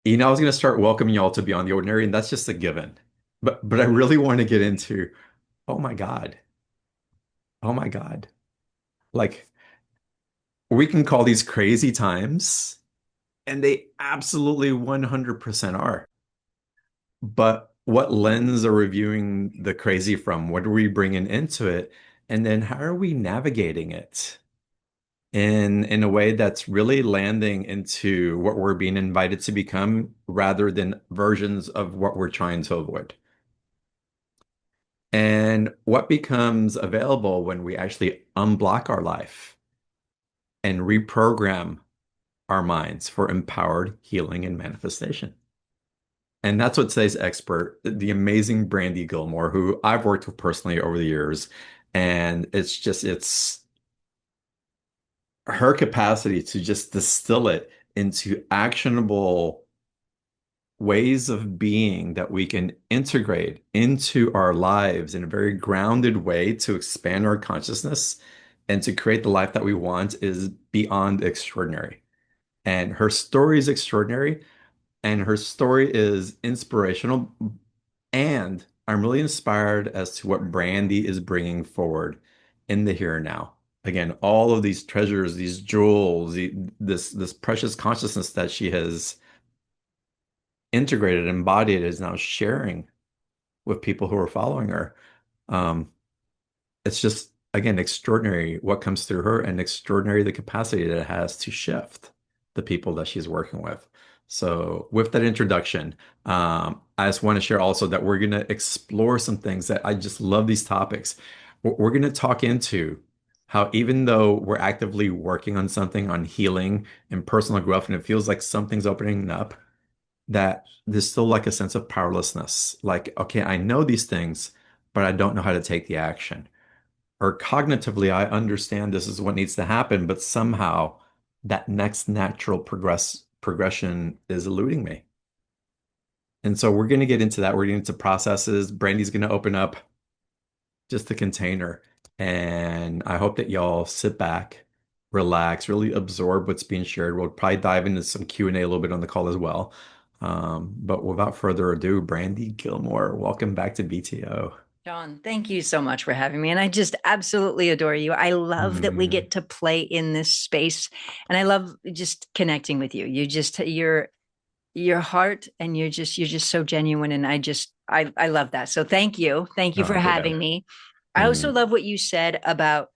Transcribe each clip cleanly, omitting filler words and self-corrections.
I was going to start welcoming y'all to Beyond the Ordinary, and that's just a given. But I really want to get into, oh my God, oh my God. Like we can call these crazy times, and they absolutely 100% are. But what lens are we viewing the crazy from? What are we bringing into it? And then how are we navigating it in a way that's really landing into what we're being invited to become rather than versions of what we're trying to avoid? And what becomes available when we actually unblock our life and reprogram our minds for empowered healing and manifestation. And that's what today's expert, the amazing Brandy Gilmore, who I've worked with personally over the years. And it's her capacity to just distill it into actionable ways of being that we can integrate into our lives in a very grounded way to expand our consciousness and to create the life that we want is beyond extraordinary. And her story is extraordinary, and her story is inspirational. And I'm really inspired as to what Brandy is bringing forward in the here and now. Again, all of these treasures, these jewels, this precious consciousness that she has integrated, embodied, is now sharing with people who are following her. Um, it's just, again, extraordinary what comes through her and extraordinary the capacity that it has to shift the people that she's working with. So, with that introduction, I just want to share also that we're going to explore some things that I just love these topics. We're going to talk into how, even though we're actively working on something on healing and personal growth, and it feels like something's opening up, that there's still like a sense of powerlessness. Like, okay, I know these things, but I don't know how to take the action. Or cognitively, I understand this is what needs to happen, but somehow that next natural progression is eluding me. And so we're going to get into that. We're getting into processes. Brandy's going to open up just the container. And I hope that y'all sit back, relax, really absorb what's being shared. We'll probably dive into some Q&A a little bit on the call as well. But without further ado, Brandy Gilmore, welcome back to BTO. John, thank you so much for having me. And I just absolutely adore you. I love that we Mm, get to play in this space. And I love just connecting with you. Your heart and you're just so genuine. And I love that. So thank you. Thank you for oh, having ditto. me. I also Mm, love what you said about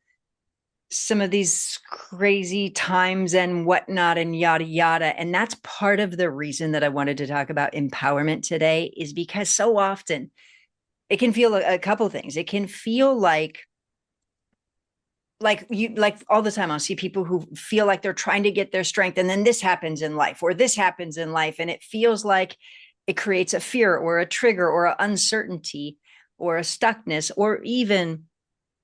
some of these crazy times and whatnot and yada yada. And that's part of the reason that I wanted to talk about empowerment today, is because so often it can feel a couple things. It can feel like all the time I'll see people who feel like they're trying to get their strength, and then this happens in life or this happens in life, and it feels like it creates a fear or a trigger or an uncertainty or a stuckness. Or even,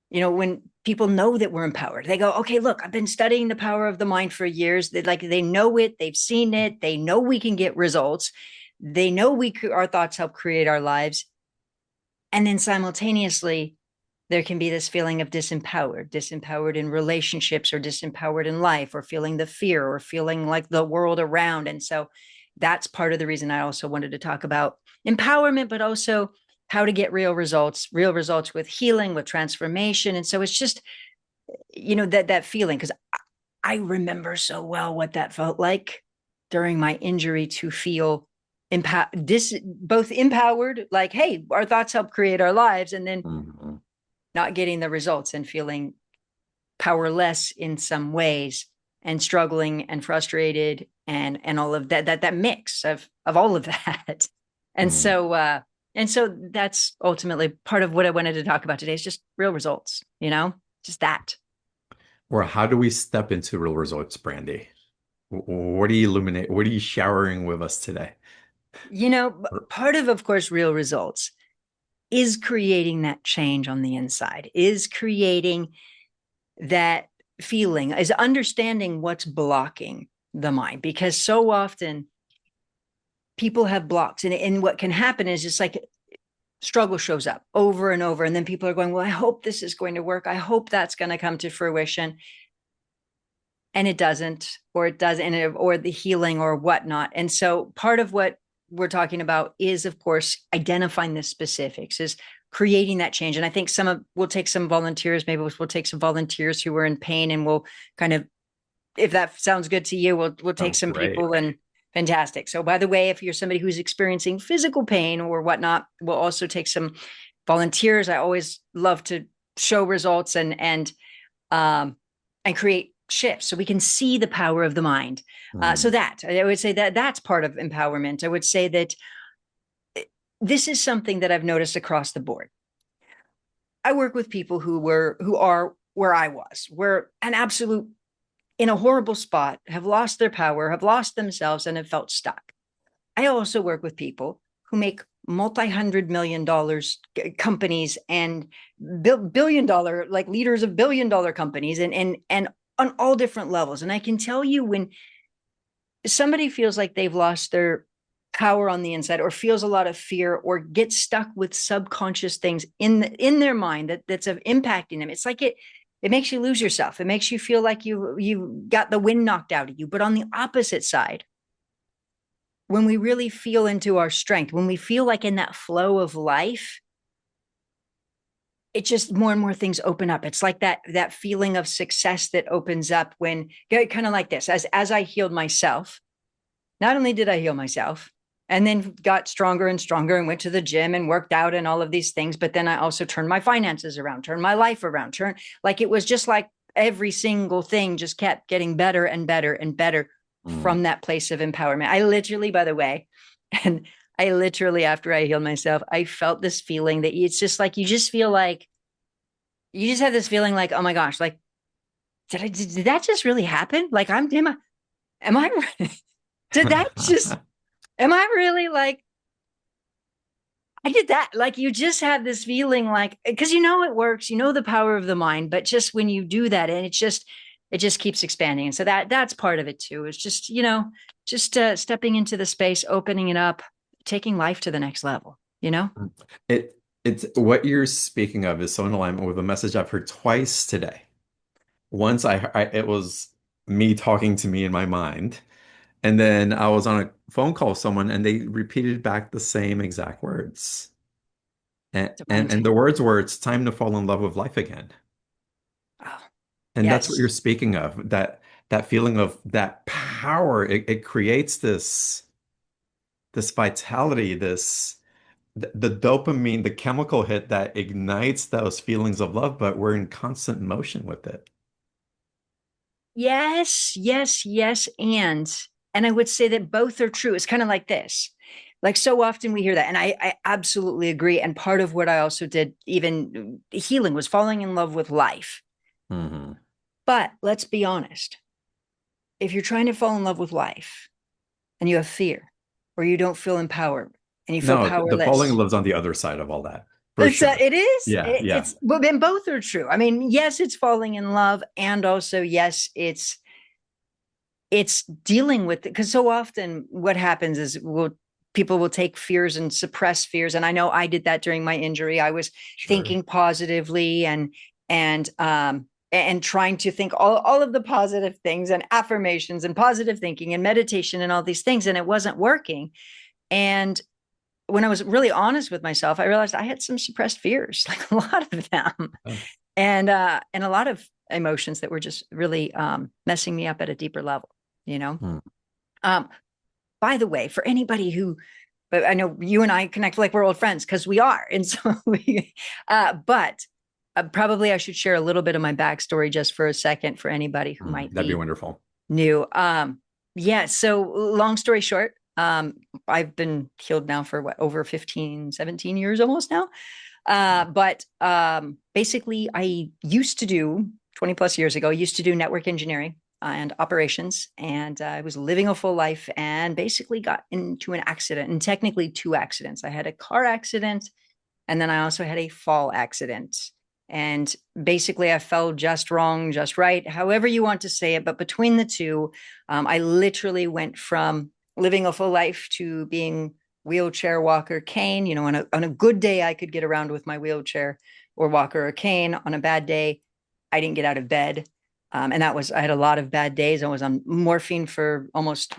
when people know that we're empowered, they go, okay, look, I've been studying the power of the mind for years. They know it, they've seen it, they know we can get results, they know our thoughts help create our lives. And then simultaneously, there can be this feeling of disempowered in relationships, or disempowered in life, or feeling the fear, or feeling like the world around. And so that's part of the reason I also wanted to talk about empowerment, but also how to get real results with healing, with transformation. And so it's just, that feeling, because I remember so well what that felt like during my injury, to feel both empowered, like, hey, our thoughts help create our lives, and then mhm, not getting the results and feeling powerless in some ways, and struggling and frustrated, and all of that mix of all of that. and mm. so uh and so that's ultimately part of what I wanted to talk about today, is just real results, just that. Or how do we step into real results, Brandy? What are you illuminate? What are you showering with us today? Part of course, real results is creating that change on the inside, is creating that feeling, is understanding what's blocking the mind, because so often people have blocks, and what can happen is just like struggle shows up over and over, and then people are going, well, I hope this is going to work, I hope that's going to come to fruition. and it doesn't, or it does, and or the healing or whatnot. And so part of what we're talking about is, of course, identifying the specifics, is creating that change. And I think we'll take some volunteers, maybe we'll take some volunteers who are in pain, and we'll kind of, if that sounds good to you, we'll take Sounds some great. people. And fantastic. So by the way, if you're somebody who's experiencing physical pain or whatnot, we'll also take some volunteers. I always love to show results um, and create shifts so we can see the power of the mind. So Mm. that I would say that that's part of empowerment. I would say that this is something that I've noticed across the board. I work with people who are where I was, where an absolute in a horrible spot, have lost their power, have lost themselves, and have felt stuck. I also work with people who make multi-$100 million companies and billion dollar, like leaders of billion-dollar companies, and on all different levels. And I can tell you, when somebody feels like they've lost their power on the inside, or feels a lot of fear, or gets stuck with subconscious things in their mind that's of impacting them, it's like it makes you lose yourself. It makes you feel like you got the wind knocked out of you. But on the opposite side, when we really feel into our strength, when we feel like in that flow of life, it just more and more things open up. It's like that feeling of success that opens up when, kind of like this, as I healed myself. Not only did I heal myself and then got stronger and stronger and went to the gym and worked out and all of these things, but then I also turned my finances around, turned my life around, like it was just like every single thing just kept getting better and better and better Mm. from that place of empowerment. I literally, by the way, and I literally, after I healed myself, I felt this feeling that it's just like, you just feel like, you just have this feeling like, oh my gosh, like, did that just really happen? Like, am I, did that just, am I really like, I did that? Like, you just have this feeling like, because you know it works, you know the power of the mind, but just when you do that, and it just keeps expanding. And so that's part of it too. It's just, just stepping into the space, opening it up, taking life to the next level, you know? It's what you're speaking of is so in alignment with a message I've heard twice today. Once it was me talking to me in my mind, and then I was on a phone call with someone and they repeated back the same exact words. And It's and amazing. the words were, it's time to fall in love with life again. Oh, And that's what you're yes. speaking of, that feeling of that power. It creates this vitality, the dopamine, the chemical hit that ignites those feelings of love, but we're in constant motion with it. Yes, yes, yes. And I would say that both are true. It's kind of like this. Like, so often we hear that. And I absolutely agree. And part of what I also did, even healing, was falling in love with life. Hmm. But let's be honest. If you're trying to fall in love with life and you have fear, or you don't feel empowered and you feel No, the falling powerless, lives on the other side of all that, for sure. it is. Yeah, yeah. It's, but then both are true. I mean, yes, it's falling in love, and also yes, it's dealing with it. Because so often what happens is people will take fears and suppress fears. And I know I did that during my injury. I was Sure. thinking positively and trying to think all of the positive things and affirmations and positive thinking and meditation and all these things, and it wasn't working. And when I was really honest with myself, I realized I had some suppressed fears, like a lot of them, Oh. and a lot of emotions that were just really messing me up at a deeper level, you know. Hmm. Um, by the way, for anybody who, but I know you and I connect like we're old friends, because we are, and so but probably I should share a little bit of my backstory just for a second for anybody who Hmm. might That'd be be wonderful. new. Yeah. So long story short, I've been healed now for what, over 15, 17 years almost now. But basically, I used to do 20 plus years ago, I used to do network engineering and operations. And I was living a full life and basically got into an accident, and technically two accidents. I had a car accident, and then I also had a fall accident. And basically, I fell just wrong, just right, however you want to say it. But between the two, I literally went from living a full life to being wheelchair, walker, cane. You know, on a good day, I could get around with my wheelchair or walker or cane. On a bad day, I didn't get out of bed. And that was, I had a lot of bad days. I was on morphine for almost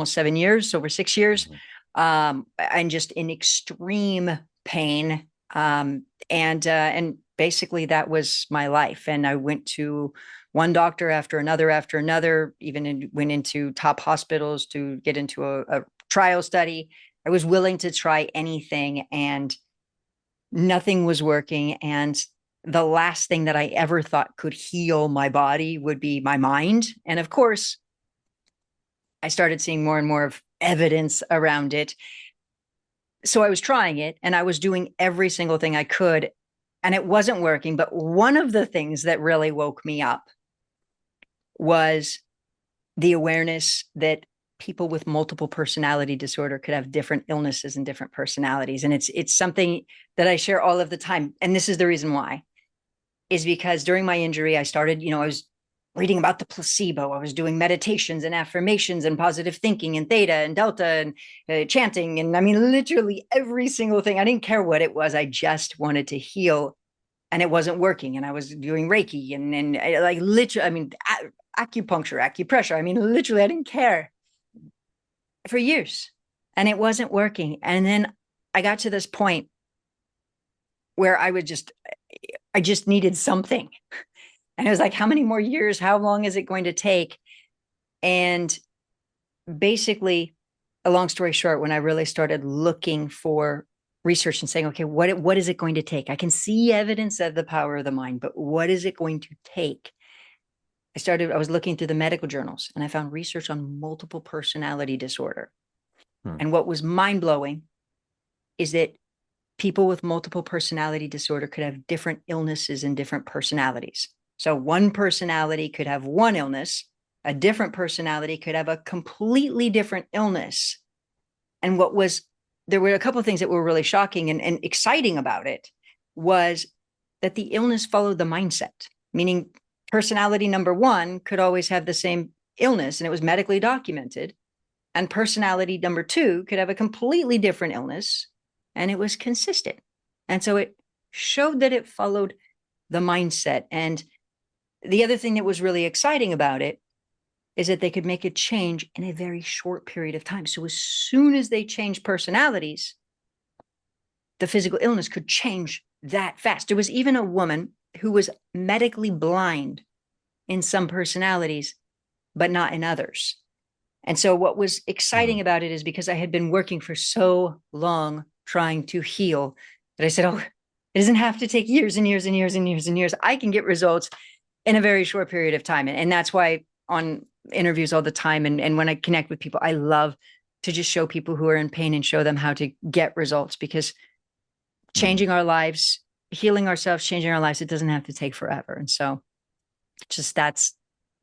7 years, over 6 years, Mhm. and just in extreme pain. And basically that was my life. And I went to one doctor after another, went into top hospitals to get into a trial study. I was willing to try anything, and nothing was working. And the last thing that I ever thought could heal my body would be my mind. And of course, I started seeing more and more of evidence around it. So I was trying it and I was doing every single thing I could, and it wasn't working. But one of the things that really woke me up was the awareness that people with multiple personality disorder could have different illnesses and different personalities. And it's something that I share all of the time. And this is the reason why, is because during my injury, I started, I was reading about the placebo. I was doing meditations and affirmations and positive thinking and theta and delta and chanting. And I mean, literally every single thing. I didn't care what it was. I just wanted to heal, and it wasn't working. And I was doing Reiki and like literally, I mean, acupuncture, acupressure. I mean, literally, I didn't care for years, and it wasn't working. And then I got to this point where I just needed something. And it was like, how many more years? How long is it going to take? And basically, a long story short, when I really started looking for research and saying, okay, what is it going to take? I can see evidence of the power of the mind, but what is it going to take? I was looking through the medical journals, and I found research on multiple personality disorder. Hmm. And what was mind blowing is that people with multiple personality disorder could have different illnesses and different personalities. So one personality could have one illness, a different personality could have a completely different illness. And there were a couple of things that were really shocking and exciting about it, was that the illness followed the mindset, meaning personality number one could always have the same illness, and it was medically documented. And personality number two could have a completely different illness, and it was consistent. And so it showed that it followed the mindset. And the other thing that was really exciting about it is that they could make a change in a very short period of time. So as soon as they changed personalities, the physical illness could change that fast. There was even a woman who was medically blind in some personalities, but not in others. And so what was Hmm. exciting about it is because I had been working for so long trying to heal, that I said, oh, it doesn't have to take years and years and years and years and years. I can get results in a very short period of time. And that's why on interviews all the time, and when I connect with people, I love to just show people who are in pain and show them how to get results, because Hmm. changing our lives, healing ourselves, changing our lives, it doesn't have to take forever. And so just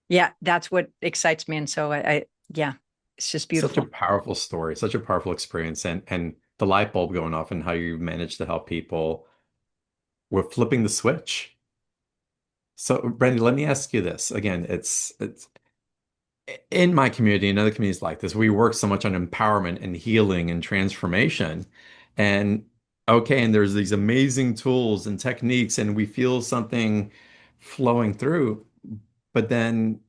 yeah, that's what excites me. And so yeah, it's just Such a beautiful. powerful story, such a powerful experience, and the light bulb going off and how you managed to help people with flipping the switch. So, Brandy, let me ask you this. Again, it's in my community and other communities like this, we work so much on empowerment and healing and transformation. And okay, and there's these amazing tools and techniques, and we feel something flowing through. But then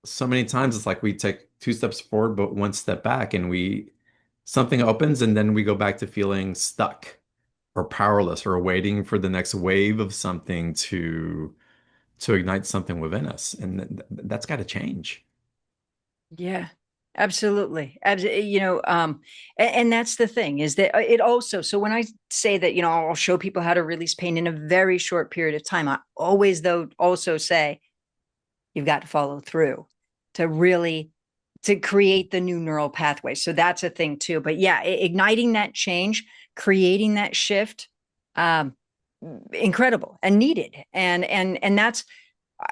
so many times it's like we take two steps forward, but one step back, and something opens, and then we go back to feeling stuck or powerless or waiting for the next wave of something to ignite something within us. And that's got to change. Yeah, absolutely. And that's the thing, is that it also, so when I say that, I'll show people how to release pain in a very short period of time, I always, though, also say you've got to follow through to really to create the new neural pathway. So that's a thing too. But yeah, igniting that change, creating that shift, um, incredible and needed. And that's,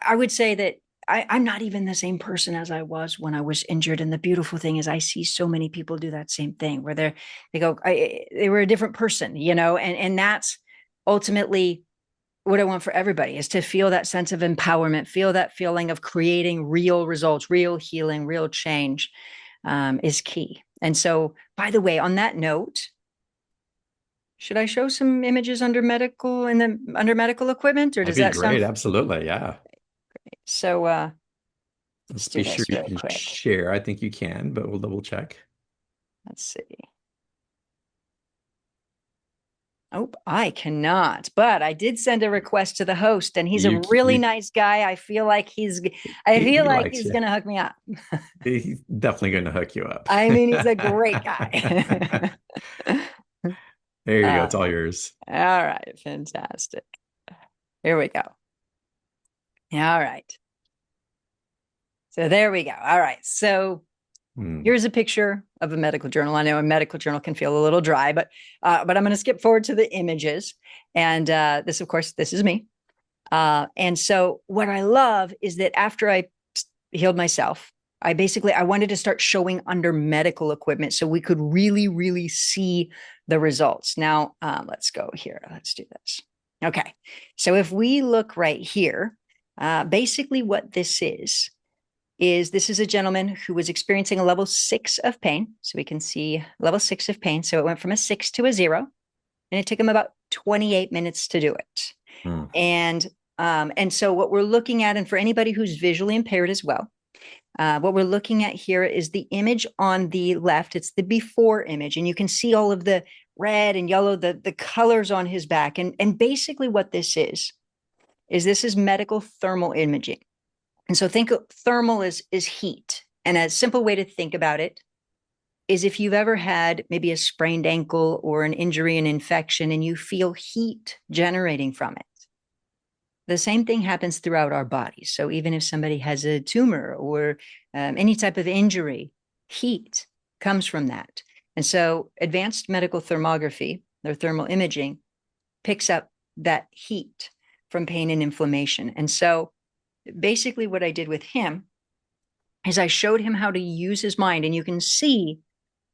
I would say that I'm not even the same person as I was when I was injured. And the beautiful thing is I see so many people do that same thing, where they were a different person, and that's ultimately what I want for everybody, is to feel that sense of empowerment, feel that feeling of creating real results, real healing, real change, is key. And so, by the way, on that note, should I show some images under medical equipment, or That'd does be that sound great. Absolutely. Yeah. so? Let's Let's be do sure this you real can quick. share. I think you can, but we'll double check. Let's see. Oh, I cannot, but I did send a request to the host, and he's a really You nice guy. I feel he like likes he's you. gonna hook me up. He's definitely going to hook you up. I mean, he's a great guy. There you go. uh, It's all yours. all right, fantastic. Here we go. All right. So there we go. All right. So Hmm. here's a picture of a medical journal. I know a medical journal can feel a little dry, but I'm going to skip forward to the images. And this, of course, this is me. And so what I love is that after I healed myself, I wanted to start showing under medical equipment so we could really, really see the results. Now, let's go here. Let's do this. Okay. So if we look right here, basically what this is this is a gentleman who was experiencing a level 6 of pain. So we can see level 6 of pain. So it went from a 6 to a 0, and it took him about 28 minutes to do it. Hmm. And so what we're looking at, and for anybody who's visually impaired as well, what we're looking at here is the image on the left. It's the before image, and you can see all of the red and yellow, the colors on his back. And basically what this is medical thermal imaging. And so think of thermal is heat. And a simple way to think about it is if you've ever had maybe a sprained ankle or an injury, an infection, and you feel heat generating from it. The same thing happens throughout our bodies. So even if somebody has a tumor or any type of injury, heat comes from that. And so advanced medical thermography or thermal imaging picks up that heat from pain and inflammation. And so basically what I did with him is I showed him how to use his mind, and you can see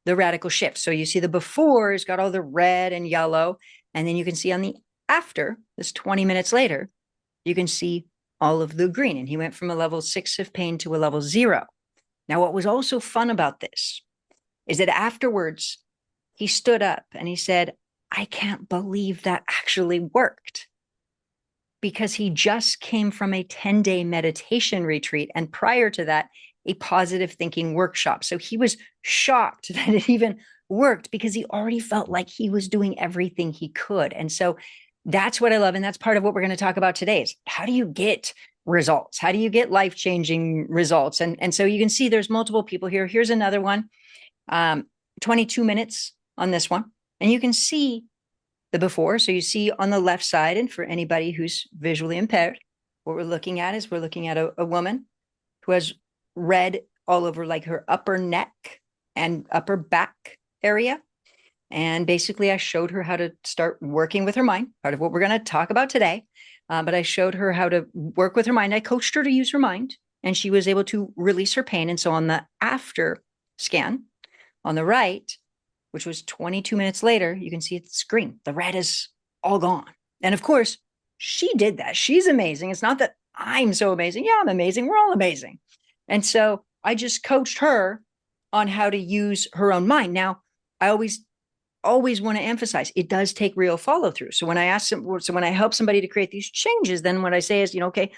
the radical shift. So you see the before has got all the red and yellow, and then you can see on the after, this 20 minutes later, you can see all of the green. And he went from a level 6 of pain to a level 0. Now, what was also fun about this is that afterwards, he stood up and he said, I can't believe that actually worked, because he just came from a 10-day meditation retreat. And prior to that, a positive thinking workshop. So he was shocked that it even worked because he already felt like he was doing everything he could. And so that's what I love. And that's part of what we're going to talk about today is how do you get results? How do you get life-changing results? And so you can see there's multiple people here. Here's another one, 22 minutes on this one. And you can see the before. So you see on the left side, and for anybody who's visually impaired, what we're looking at is we're looking at a woman who has red all over like her upper neck and upper back area. And basically, I showed her how to start working with her mind, part of what we're going to talk about today. But I showed her how to work with her mind. I coached her to use her mind, and she was able to release her pain. And so on the after scan on the right, which was 22 minutes later, you can see it's green. The red is all gone. And of course, she did that. She's amazing. It's not that I'm so amazing. Yeah, I'm amazing. We're all amazing. And so I just coached her on how to use her own mind. Now, I always want to emphasize it does take real follow through. So when I help somebody to create these changes, then what I say is, okay,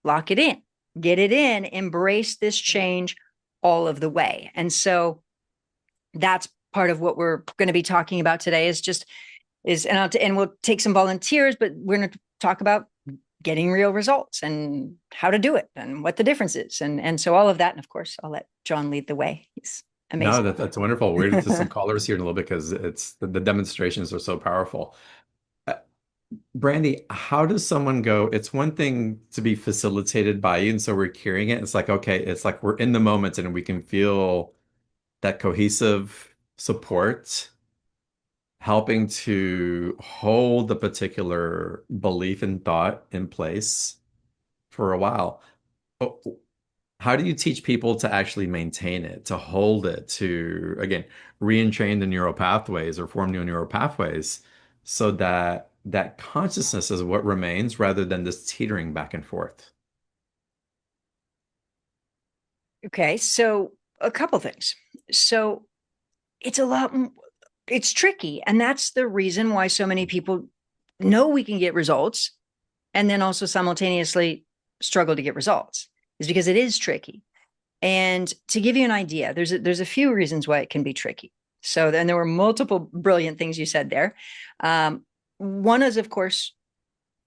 lock it in, get it in, embrace this change all of the way. And so that's part of what we're going to be talking about today and we'll take some volunteers, but we're going to talk about getting real results and how to do it and what the difference is. And so all of that. And of course, I'll let John lead the way. He's No, amazing. that's wonderful. We're to some callers here in a little bit because it's the demonstrations are so powerful. Uh, Brandy, how does someone go? It's one thing to be facilitated by you, and so we're carrying it. It's like, okay, it's like we're in the moment and we can feel that cohesive support, helping to hold the particular belief and thought in place for a while. Oh, how do you teach people to actually maintain it, to hold it, to, again, re-entrain the neural pathways or form new neural pathways so that that consciousness is what remains rather than this teetering back and forth? Okay, so a couple things. So it's a lot, it's tricky. And that's the reason why so many people know we can get results and then also simultaneously struggle to get results, is because it is tricky. And to give you an idea, there's a few reasons why it can be tricky. So then there were multiple brilliant things you said there. One is, of course,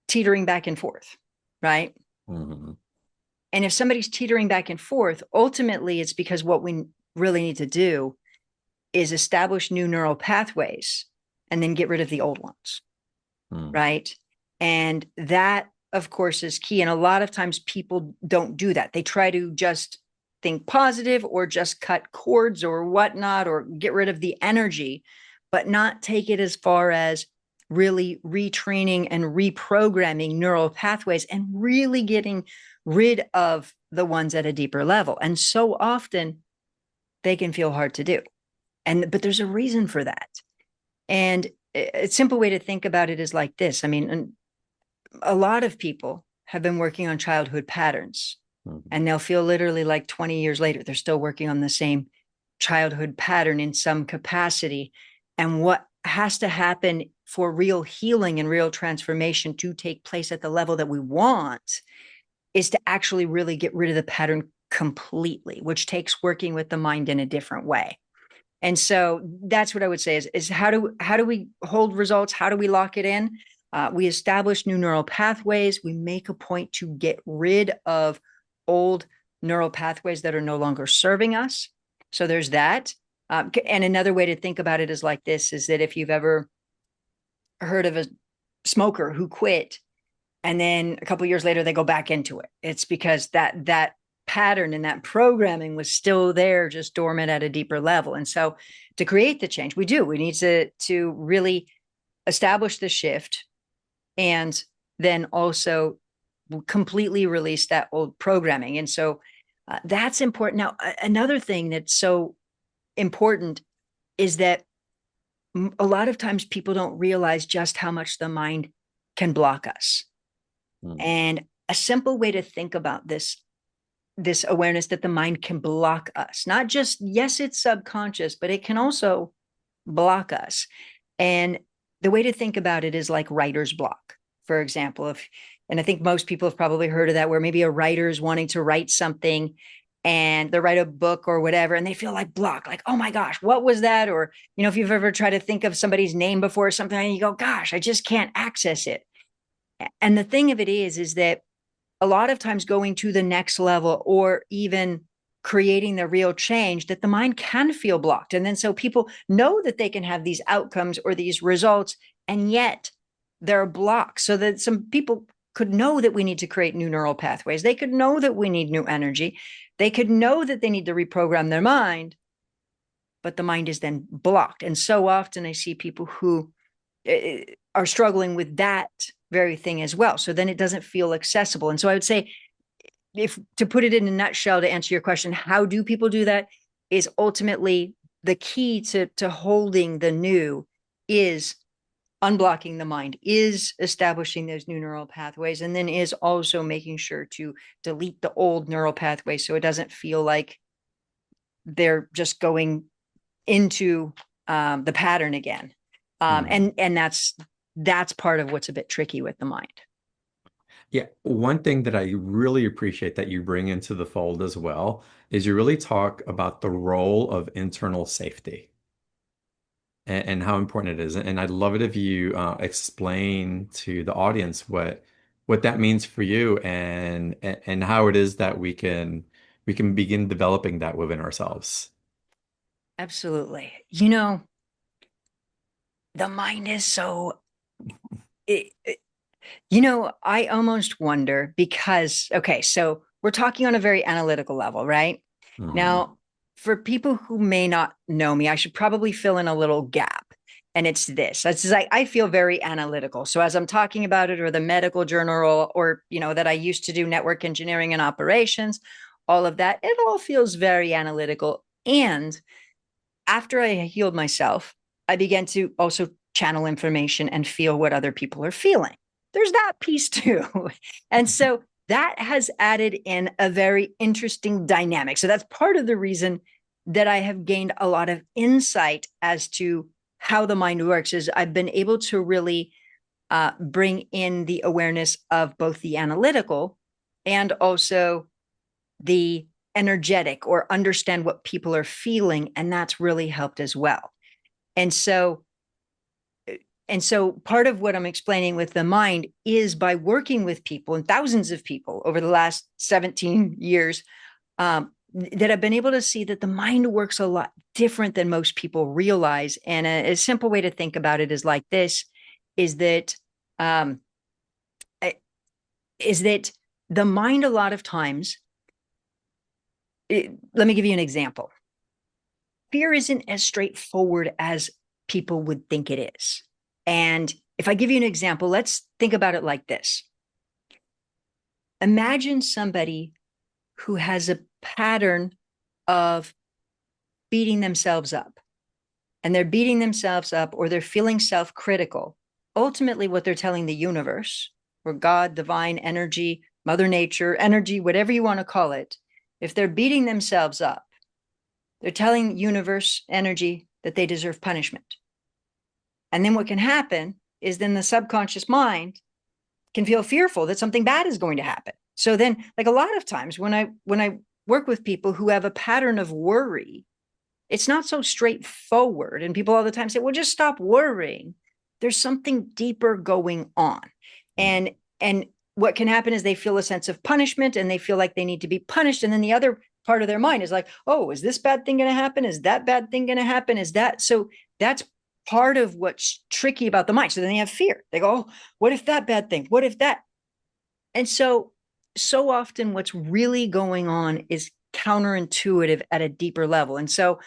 teetering back and forth, right? Mhm. And if somebody's teetering back and forth, ultimately it's because what we really need to do is establish new neural pathways and then get rid of the old ones, Mm. right? And that, of course, is key. And a lot of times people don't do that. They try to just think positive or just cut cords or whatnot or get rid of the energy, but not take it as far as really retraining and reprogramming neural pathways and really getting rid of the ones at a deeper level. And so often they can feel hard to do. But there's a reason for that. And a simple way to think about it is like this. I mean, a lot of people have been working on childhood patterns, Mhm. and they'll feel literally like 20 years later, they're still working on the same childhood pattern in some capacity. And what has to happen for real healing and real transformation to take place at the level that we want is to actually really get rid of the pattern completely, which takes working with the mind in a different way. And so that's what I would say is how do we hold results? How do we lock it in? We establish new neural pathways. We make a point to get rid of old neural pathways that are no longer serving us. So there's that. And another way to think about it is like this: is that if you've ever heard of a smoker who quit and then a couple of years later they go back into it, it's because that pattern and that programming was still there, just dormant at a deeper level. And so to create the change, we need to really establish the shift and then also completely release that old programming. And so that's important. Now, another thing that's so important is that a lot of times people don't realize just how much the mind can block us. Mm. And a simple way to think about this awareness that the mind can block us, not just, yes, it's subconscious, but it can also block us. And the way to think about it is like writer's block, for example. And I think most people have probably heard of that, where maybe a writer is wanting to write something and they write a book or whatever, and they feel like blocked, like, oh my gosh, what was that? Or, if you've ever tried to think of somebody's name before or something, and you go, gosh, I just can't access it. And the thing of it is that a lot of times going to the next level or even creating the real change, that the mind can feel blocked. And then so people know that they can have these outcomes or these results, and yet they're blocked. So that some people could know that we need to create new neural pathways. They could know that we need new energy. They could know that they need to reprogram their mind, but the mind is then blocked. And so often I see people who are struggling with that very thing as well. So then it doesn't feel accessible. And so I would say, if to put it in a nutshell, to answer your question, how do people do that? Is ultimately the key to holding the new is unblocking the mind, is establishing those new neural pathways, and then is also making sure to delete the old neural pathways so it doesn't feel like they're just going into the pattern again. Mhm. And that's part of what's a bit tricky with the mind. Yeah, one thing that I really appreciate that you bring into the fold as well is you really talk about the role of internal safety and how important it is. And I'd love it if you explain to the audience what that means for you and how it is that we can begin developing that within ourselves. Absolutely. The mind is so it, I almost wonder because, okay, so we're talking on a very analytical level, right? Mhm. Now, for people who may not know me, I should probably fill in a little gap. And it's this. It's like I feel very analytical. So as I'm talking about it, or the medical journal, or that I used to do network engineering and operations, all of that, it all feels very analytical. And after I healed myself, I began to also channel information and feel what other people are feeling. There's that piece too. And so that has added in a very interesting dynamic. So that's part of the reason that I have gained a lot of insight as to how the mind works, is I've been able to really bring in the awareness of both the analytical and also the energetic or understand what people are feeling. And that's really helped as well. And so, and so part of what I'm explaining with the mind is by working with people and thousands of people over the last 17 years, that I've been able to see that the mind works a lot different than most people realize. And a simple way to think about it is like this, is that, um, is that the mind a lot of times, let me give you an example. Fear isn't as straightforward as people would think it is. And if I give you an example, let's think about it like this. Imagine somebody who has a pattern of beating themselves up, and they're beating themselves up or they're feeling self-critical. Ultimately, what they're telling the universe, or God, divine energy, Mother Nature, energy, whatever you want to call it, if they're beating themselves up, they're telling universe energy that they deserve punishment. And then what can happen is then the subconscious mind can feel fearful that something bad is going to happen. So then, like a lot of times when I work with people who have a pattern of worry, it's not so straightforward. And people all the time say, well, just stop worrying. There's something deeper going on. And what can happen is they feel a sense of punishment and they feel like they need to be punished. And then the other part of their mind is like, oh, is this bad thing going to happen? Is that bad thing going to happen? Is that so? That's part of what's tricky about the mind. So then they have fear. They go, oh, what if that bad thing? What if that? And so often what's really going on is counterintuitive at a deeper level. And so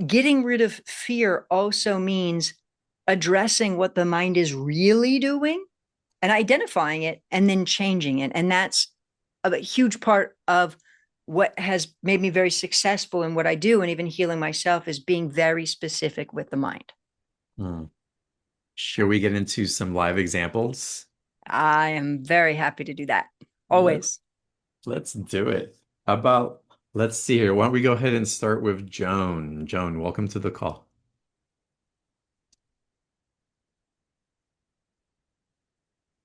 getting rid of fear also means addressing what the mind is really doing and identifying it and then changing it. And that's a huge part of what has made me very successful in what I do and even healing myself, is being very specific with the mind. Hmm. Should we get into some live examples? I am very happy to do that. Let's Always. let's do it. How about let's see here. Why don't we go ahead and start with Joan? Joan, welcome to the call.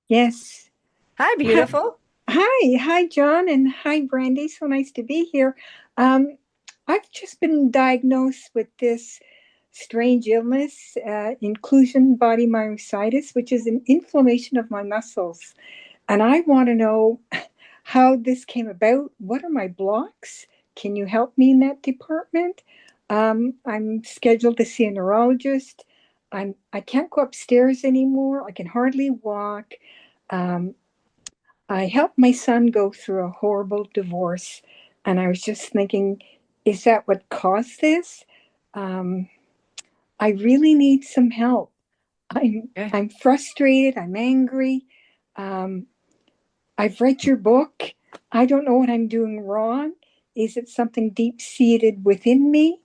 Yes. Hi, Hi, beautiful. hi, John, and hi, Brandy. So nice to be here. Um, I've just been diagnosed with this strange illness, inclusion body myositis, which is an inflammation of my muscles. And I want to know how this came about. What are my blocks? Can you help me in that department? I'm scheduled to see a neurologist. I can't go upstairs anymore. I can hardly walk. Um, I helped my son go through a horrible divorce, and I was just thinking, is that what caused this? Um, I really need some help. I'm Okay. I'm frustrated. I'm angry. Um, I've read your book. I don't know what I'm doing wrong. Is it something deep seated within me?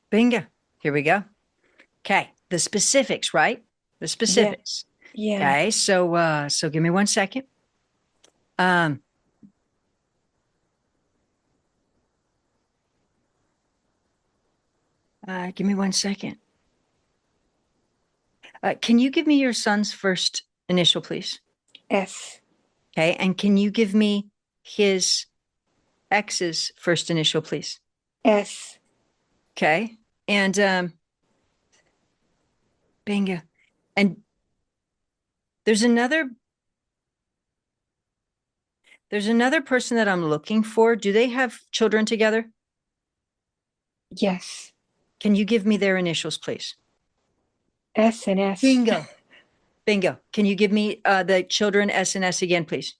Bingo. Here we go. Okay. The specifics, right? The Yeah, specifics. yeah. Okay. So give me 1 second. Um, give me 1 second. Can you give me your son's first initial, please? S, Okay. And can you give me his ex's first initial, please? S. Okay. And bingo. And there's another there's another person that I'm looking for. Do they have children together? Yes. Can you give me their initials, please? S and S. Bingo. Bingo. Can you give me the children S and S again, please?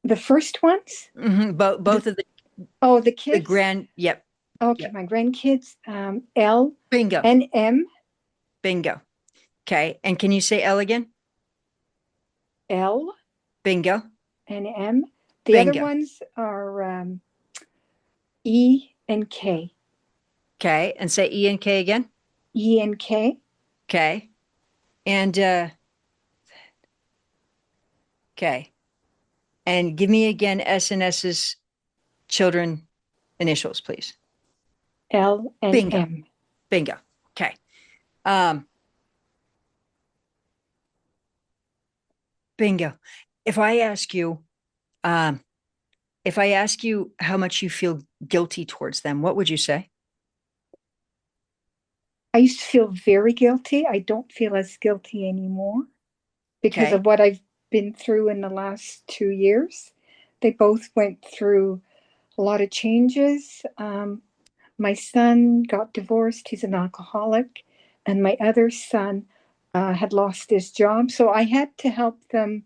The first ones? Both of Oh, the the kids? grand. Yep. Okay, Yep. my grandkids, L Bingo. and M, Bingo. Okay. And can you say L again? L Bingo. and M. The other Bingo. ones are E and K. Okay. And say E and K again. E and K. Okay. And okay. And give me again S and S's children initials, please. L and Bingo. M. Bingo. Okay. Um, bingo. If I ask you, um, If I ask you how much you feel guilty towards them, what would you say? I used to feel very guilty. I don't feel as guilty anymore because Okay. of what I've been through in the last 2 years. They both went through a lot of changes. My son got divorced, he's an alcoholic, and my other son had lost his job. So I had to help them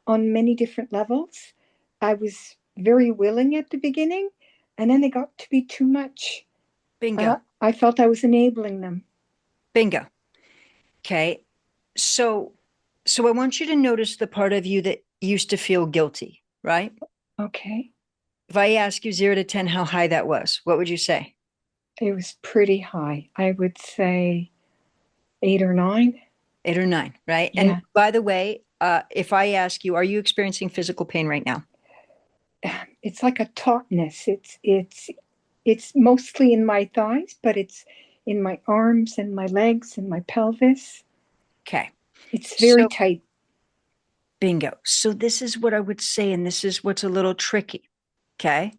on many different levels. I was very willing at the beginning, and then it got to be too much. Bingo. I felt I was enabling them. Bingo. Okay. So so I want you to notice the part of you that used to feel guilty, right? Okay. If I ask you 0 to 10 how high that was, what would you say? It was pretty high. I would say 8 or 9. 8 or 9, right? And Yeah. by the way, if I ask you, are you experiencing physical pain right now? It's like a tautness. It's mostly in my thighs, but it's in my arms and my legs and my pelvis. Okay. It's very So tight. bingo. So this is what I would say, and this is what's a little tricky. Okay.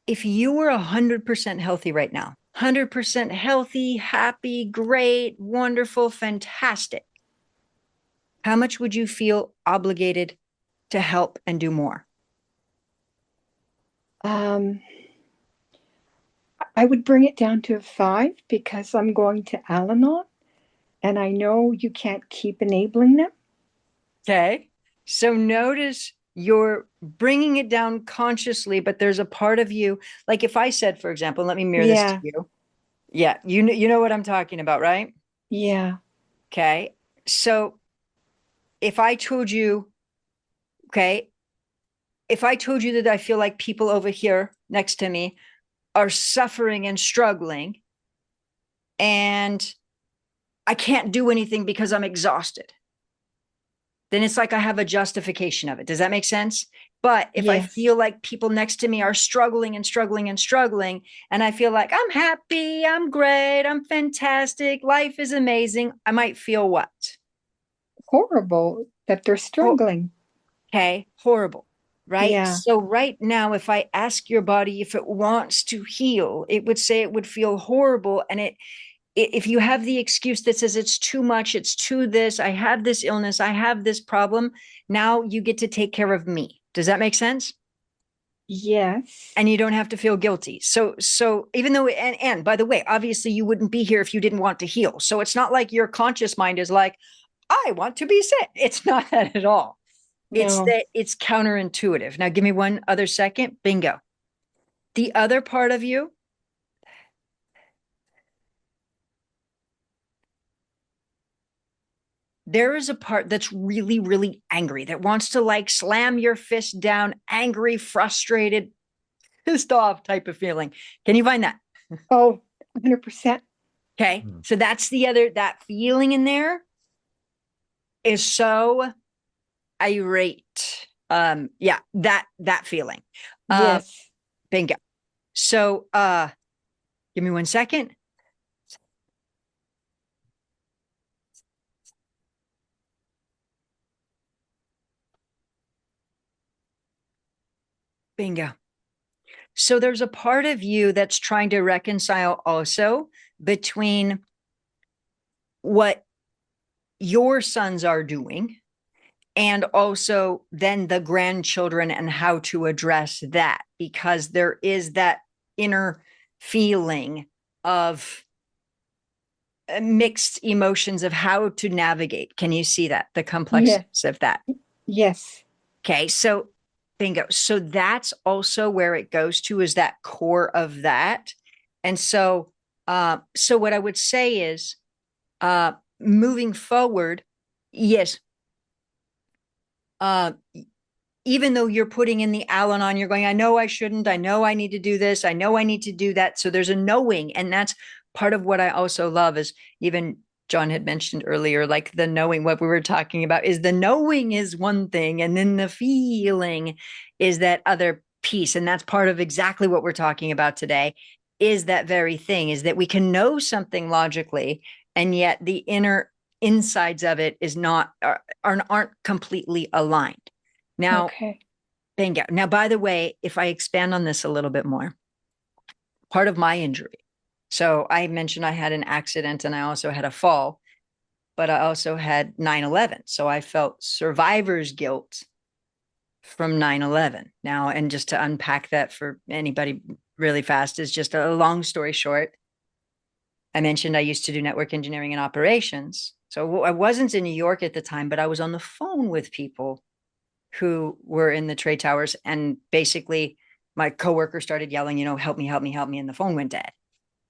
If you were 100% healthy right now, 100% healthy, happy, great, wonderful, fantastic, how much would you feel obligated to help and do more? Um, I would bring it down to a 5 because I'm going to Al-Anon and I know you can't keep enabling them. Okay. So notice you're bringing it down consciously, but there's a part of you, like if I said, for example, let me mirror this to Yeah, you. Yeah, you know what I'm talking about, right? yeah, Okay. So if I told you, okay, if I told you that I feel like people over here next to me are suffering and struggling, and I can't do anything because I'm exhausted, then it's like I have a justification of it. Does that make sense? But if I yes. feel like people next to me are struggling and struggling and struggling, and I feel like I'm happy, I'm great, I'm fantastic, life is amazing, I might feel what? Horrible that they're Oh, struggling. okay, horrible, right? Yeah, So, right now, if I ask your body if it wants to heal, it would say it would feel horrible. And if you have the excuse that says it's too much, it's too this, I have this illness, I have this problem, now you get to take care of me. Does that make sense? yes. And you don't have to feel guilty. So even though, and by the way, obviously you wouldn't be here if you didn't want to heal. So it's not like your conscious mind is like, I want to be sick. It's not that at all. It's No, that it's counterintuitive. Now give me one other second. Bingo. The other part of you, there is a part that's really, really angry, that wants to like slam your fist down, angry, frustrated, pissed off type of feeling. Can you find that? oh, 100%. Okay. Hmm. So that's the other, that feeling in there is so irate. Yeah, that feeling. Uh, Yes. bingo. So give me one second. Bingo. So there's a part of you that's trying to reconcile also between what your sons are doing and also then the grandchildren and how to address that, because there is that inner feeling of mixed emotions of how to navigate. Can you see that? The Yeah, complexities of that. yes. Okay. So bingo. So that's also where it goes to, is that core of that. And so what I would say is uh moving forward, yes, uh even though you're putting in the Al-Anon, you're going, I know I shouldn't, I know I need to do this, I know I need to do that. So there's a knowing. And that's part of what I also love is, even John had mentioned earlier, like the knowing, what we were talking about is the knowing is one thing, and then the feeling is that other piece. And that's part of exactly what we're talking about today, is that very thing, is that we can know something logically, and yet the inner insides of it is not, aren't completely aligned. Now, Okay. bingo. Now, by the way, if I expand on this a little bit more, part of my injury. So I mentioned I had an accident and I also had a fall, but I also had 9/11. So I felt survivor's guilt from 9/11. Now, and just to unpack that for anybody really fast is just a long story short. I mentioned I used to do network engineering and operations. So I wasn't in New York at the time, but I was on the phone with people who were in the trade towers. And basically, my coworker started yelling, help me, help me, help me. And the phone went dead.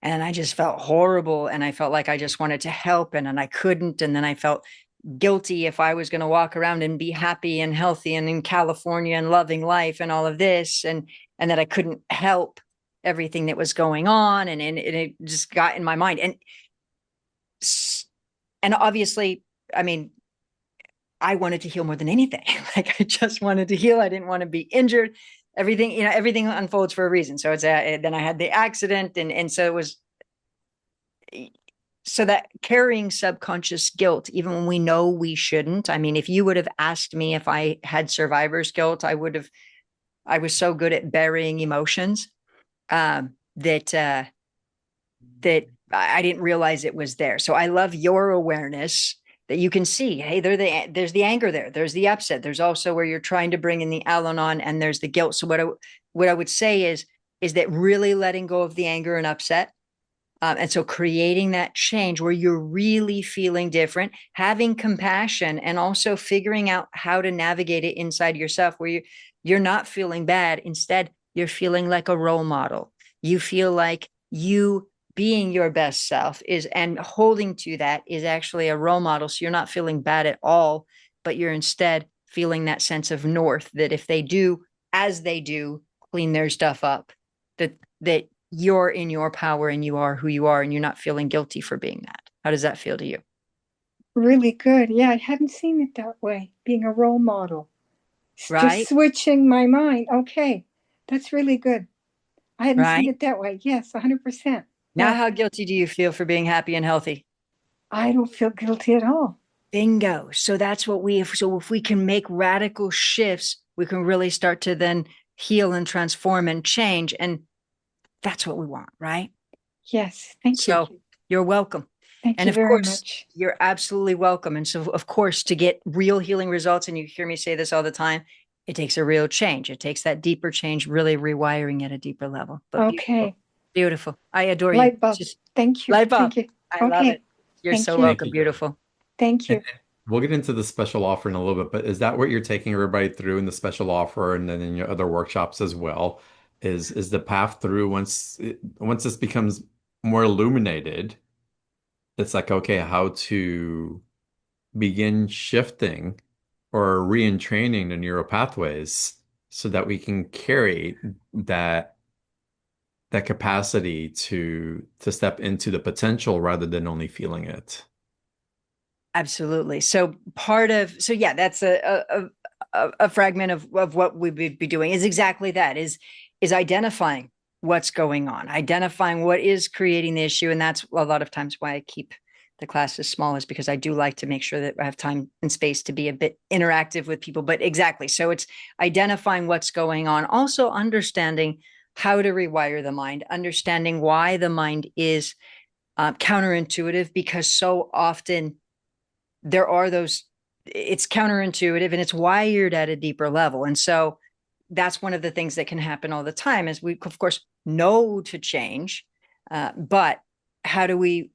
And I just felt horrible. And I felt like I just wanted to help and I couldn't. And then I felt guilty if I was going to walk around and be happy and healthy and in California and loving life and all of this. And that I couldn't help everything that was going on. And it just got in my mind. And obviously, I mean, I wanted to heal more than anything. Like I just wanted to heal. I didn't want to be injured. Everything, everything unfolds for a reason. So then I had the accident, and so it was so that carrying subconscious guilt, even when we know we shouldn't. I mean, if you would have asked me if I had survivor's guilt, I was so good at burying emotions that I didn't realize it was there. So I love your awareness that you can see, hey, there's the anger there. There's the upset. There's also where you're trying to bring in the Al-Anon and there's the guilt. So what I would say is that really letting go of the anger and upset. And so creating that change where you're really feeling different, having compassion, and also figuring out how to navigate it inside yourself where you're not feeling bad. Instead, you're feeling like a role model. You feel like you being your best self and holding to that is actually a role model. So you're not feeling bad at all, but you're instead feeling that sense of north that if they do, as they do, clean their stuff up, that you're in your power and you are who you are and you're not feeling guilty for being that. How does that feel to you? Really good. Yeah, I hadn't seen it that way, being a role model. Just Right? switching my mind. Okay, that's really good. I hadn't seen Right? it that way. Yes, 100%. Now, Yeah, how guilty do you feel for being happy and healthy? I don't feel guilty at all. Bingo. So that's so if we can make radical shifts, we can really start to then heal and transform and change. And that's what we want, right? Yes, thank you. So you're welcome. Thank And you of very course, much. you're absolutely welcome. And so, of course, to get real healing results, and you hear me say this all the time, it takes a real change. It takes that deeper change, really rewiring at a deeper level. But beautiful, Okay, beautiful. I adore you. light bulb. Just Thank you. light bulb. Thank you. I love Okay, it. You're thank so you. Thank welcome. you, John. Beautiful. Thank you. And we'll get into the special offer in a little bit, but is that what you're taking everybody through in the special offer and then in your other workshops as well? Is the path through once this becomes more illuminated, it's like, okay, how to begin shifting or re-entraining the neural pathways so that we can carry that that capacity to step into the potential rather than only feeling it. Absolutely. So yeah, that's a fragment of what we would be doing is exactly that is identifying what's going on, identifying what is creating the issue. And that's a lot of times why I keep the classes small is because I do like to make sure that I have time and space to be a bit interactive with people. But exactly. So it's identifying what's going on, also understanding how to rewire the mind, understanding why the mind is counterintuitive, because so often there are those, it's counterintuitive and it's wired at a deeper level. And so that's one of the things that can happen all the time is we, of course, know to change, but how do we,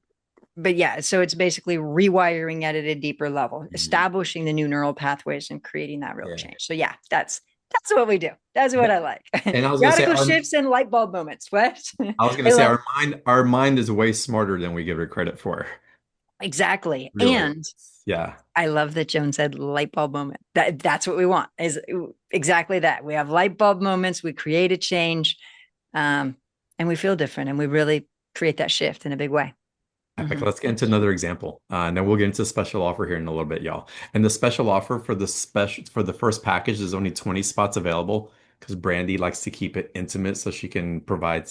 but yeah, so it's basically rewiring at a deeper level, Mhm. establishing the new neural pathways and creating that real Yeah. change. So yeah, that's what we do. That's what I like. And I was gonna say Radical shifts and light bulb moments. What? I was gonna I say love our mind is way smarter than we give it credit for. exactly. Really. And Yeah. I love that Joan said light bulb moment. That's what we want is exactly that. We have light bulb moments. We create a change, and we feel different, and we really create that shift in a big way. Epic. Mm-hmm. Let's get into another example. And then we'll get into special offer here in a little bit, y'all. And the special offer for the first package is only 20 spots available because Brandy likes to keep it intimate so she can provide,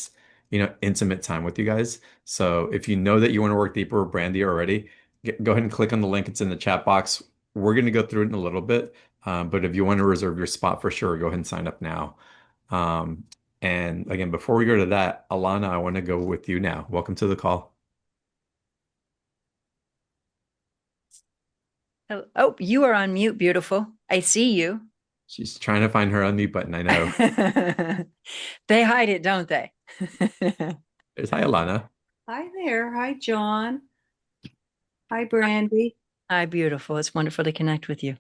intimate time with you guys. So if you know that you want to work deeper with Brandy already, go ahead and click on the link. It's in the chat box. We're going to go through it in a little bit, But if you want to reserve your spot for sure, go ahead and sign up now. Um, and again, before we go to that, Alana, I want to go with you now. Welcome to the call. Oh, oh, you are on mute, beautiful. I see you. She's trying to find her unmute button. I know. They hide it, don't they? There's hi, Alana. Hi there. Hi, John. Hi, Brandy. Hi, beautiful. It's wonderful to connect with you.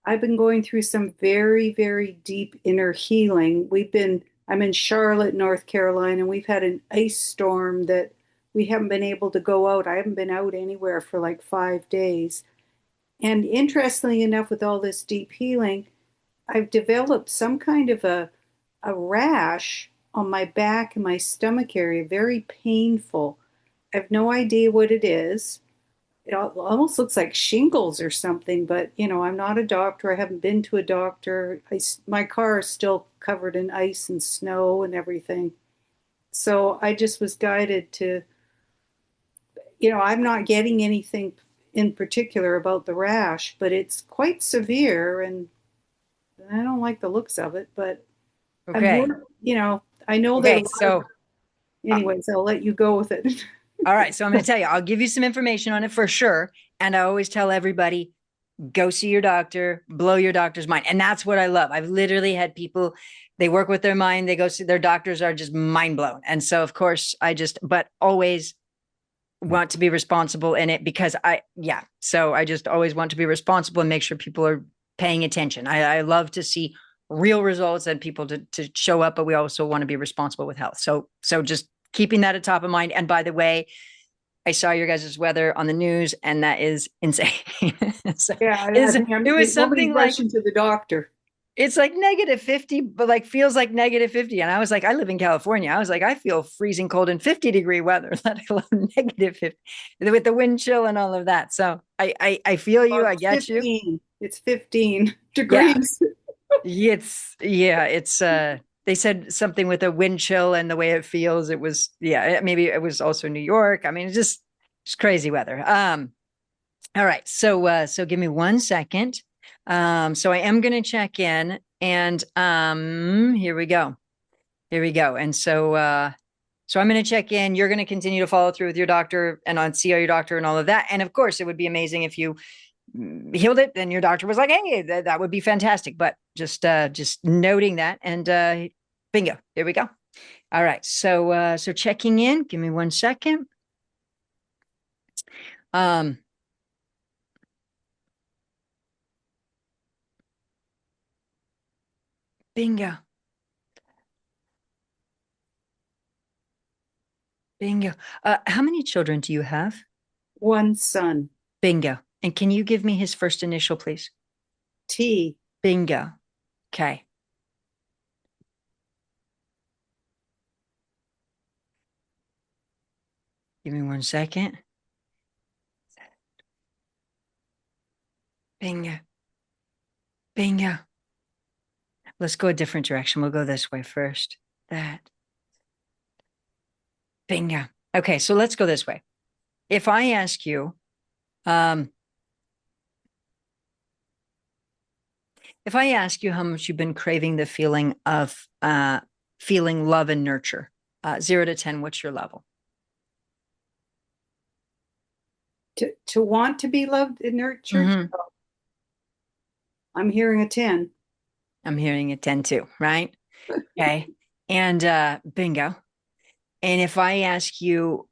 I've been going through some very, very deep inner healing. I'm in Charlotte, North Carolina, and we've had an ice storm that we haven't been able to go out. I haven't been out anywhere for like 5 days. And interestingly enough, with all this deep healing, I've developed some kind of a rash on my back and my stomach area, very painful. I have no idea what it is. It almost looks like shingles or something, but I'm not a doctor. I haven't been to a doctor. My car is still covered in ice and snow and everything. So I just was guided to, I'm not getting anything in particular about the rash, but it's quite severe and I don't like the looks of it, but Okay. I know Okay. that. So, Anyways, I'll let you go with it. all right. So I'm going to tell you, I'll give you some information on it for sure. And I always tell everybody, go see your doctor, blow your doctor's mind. And that's what I love. I've literally had people, they work with their mind, they go see their doctors are just mind blown. And so, of course, but always want to be responsible in it because so I just always want to be responsible and make sure people are paying attention. I love to see real results and people to show up, but we also want to be responsible with health. So just keeping that at top of mind. And by the way, I saw your guys' weather on the news, and that is insane. So Yeah, it was something like rushing to the doctor. it's like -50, but like feels like -50. And I was like, I live in California. I was like, I feel freezing cold in 50-degree weather, let alone -50 with the wind chill and all of that. So I feel you. I get 15. you. It's 15 Yeah. degrees. It's they said something with a wind chill and the way it feels. It was, maybe it was also New York. I mean, it's just crazy weather. All right. So give me 1 second. So I am going to check in and, here we go. And so I'm going to check in. You're going to continue to follow through with your doctor and on see your doctor and all of that. And of course it would be amazing if you healed it and your doctor was like, hey, that would be fantastic. But just noting that and, bingo, there we go. All right. So checking in, give me 1 second. Bingo. How many children do you have? One son. Bingo. And can you give me his first initial, please? T. Bingo. Okay. Give me 1 second. Bingo. Let's go a different direction. We'll go this way first. That. Bingo. Okay, so let's go this way. If I ask you, how much you've been craving the feeling of feeling love and nurture, 0 to 10, what's your level? To want to be loved and nurtured. Mm-hmm. I'm hearing a 10. I'm hearing a 10 too, right? Okay. And bingo. And if I ask you,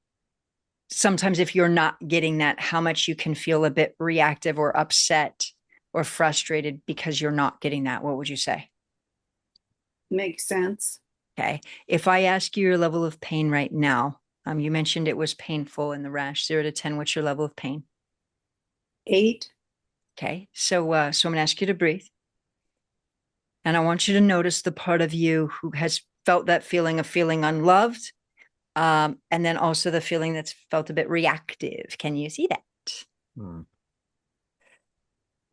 sometimes if you're not getting that, how much you can feel a bit reactive or upset or frustrated because you're not getting that, what would you say? Makes sense. Okay. If I ask you your level of pain right now, you mentioned it was painful in the rash, 0 to 10, what's your level of pain? 8. Okay. So I'm going to ask you to breathe. And I want you to notice the part of you who has felt that feeling of feeling unloved. And then also the feeling that's felt a bit reactive. Can you see that? Hmm.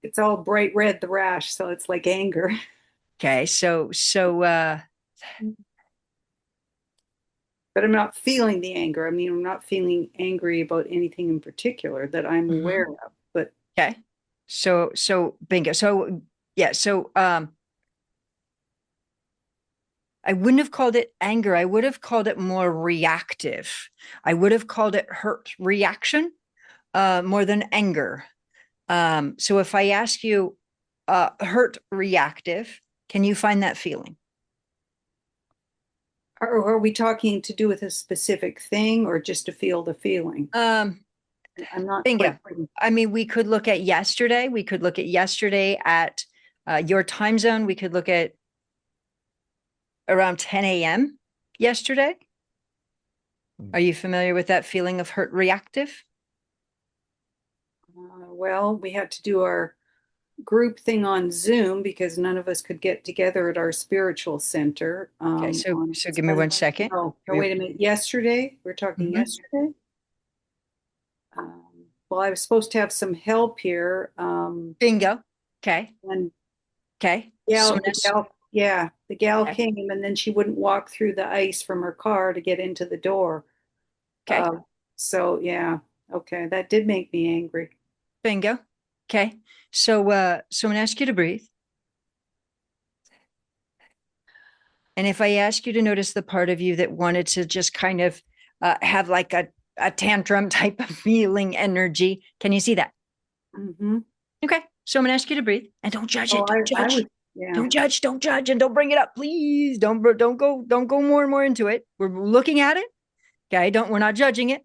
It's all bright red, the rash, so it's like anger. Okay, so but I'm not feeling the anger. I mean, I'm not feeling angry about anything in particular that I'm aware of. But okay. So bingo. So Yeah. So I wouldn't have called it anger. I would have called it more reactive. I would have called it hurt reaction more than anger. So if I ask you hurt reactive, can you find that feeling? Are we talking to do with a specific thing or just to feel the feeling? Um, I'm not Bingo. quite putting. I mean, we could look at yesterday. We could look at yesterday at your time zone. We could look at around 10 a.m. yesterday. Are you familiar with that feeling of hurt reactive? Well, we had to do our group thing on Zoom because none of us could get together at our spiritual center. Okay, On so give me 1 second. oh, no, wait a minute. Yesterday, we're talking Mhm. yesterday. Well, I was supposed to have some help here. Bingo. Okay. And Okay. yeah, Someone else. yeah, the gal Okay. came and then she wouldn't walk through the ice from her car to get into the door. Okay. So yeah, okay, that did make me angry. Bingo. Okay. So someone ask you to breathe. And if I ask you to notice the part of you that wanted to just kind of have like a tantrum type of feeling energy, can you see that? Mm-hmm. Okay. So I'm gonna ask you to breathe and don't judge Oh, it. Don't I judge. was, yeah. Don't judge, and don't bring it up. Please don't go more and more into it. We're looking at it. Okay. We're not judging it.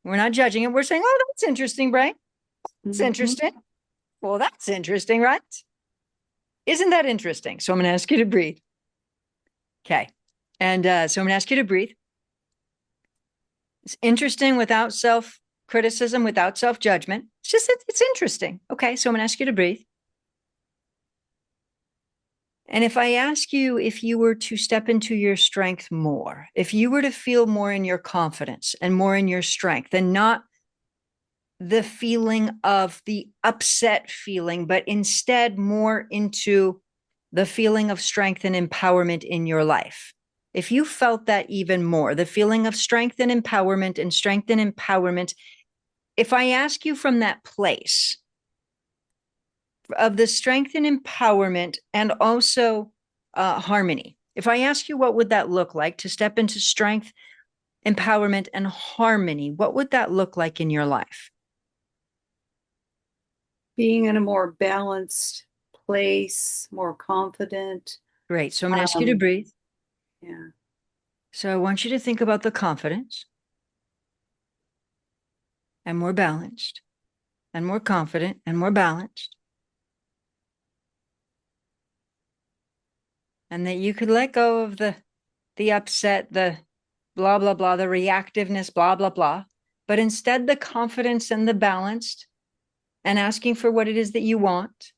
We're not judging it. We're saying, oh, that's interesting, Brian. That's Mm-hmm. interesting. Well, that's interesting, right? Isn't that interesting? So I'm gonna ask you to breathe. Okay. And so I'm gonna ask you to breathe. It's interesting without self criticism, without self judgment. It's just, it's interesting. Okay. So I'm going to ask you to breathe. And if I ask you if you were to step into your strength more, if you were to feel more in your confidence and more in your strength and not the feeling of the upset feeling, but instead more into the feeling of strength and empowerment in your life. If you felt that even more, the feeling of strength and empowerment, if I ask you from that place of the strength and empowerment and also harmony, if I ask you what would that look like to step into strength, empowerment, and harmony, what would that look like in your life? Being in a more balanced place, more confident. Great. So I'm going to ask you to breathe. Yeah. So I want you to think about the confidence and more balanced and more confident and more balanced. And that you could let go of the upset, the blah, blah, blah, the reactiveness, blah, blah, blah. But instead, the confidence and the balanced and asking for what it is that you want.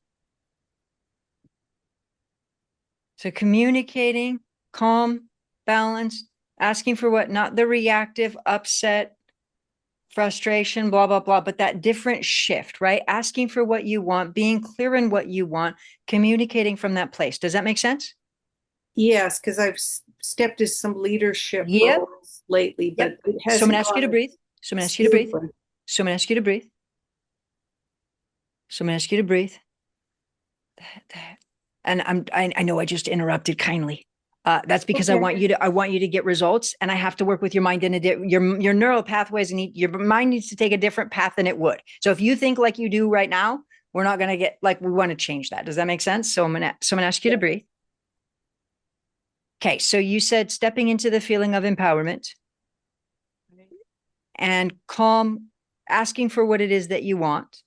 So communicating, calm, balanced, asking for what, not the reactive, upset, frustration, blah, blah, blah, but that different shift, right? Asking for what you want, being clear in what you want, communicating from that place. Does that make sense? Yes, because I've stepped into some leadership Yep. roles lately, but Yep. it So I'm hasn't going to ask you to gone breathe. So I'm going to ask you to breathe. smoothly. So I'm going to ask you to breathe. So I'm going to ask you to breathe. And I know I just interrupted kindly. That's because Okay. I want you to get results, and I have to work with your mind in your neural pathways, and your mind needs to take a different path than it would. So if you think like you do right now, we're not going to get like, we want to change that. Does that make sense? So I'm going to ask you to breathe. Okay. So you said stepping into the feeling of empowerment and calm, asking for what it is that you want.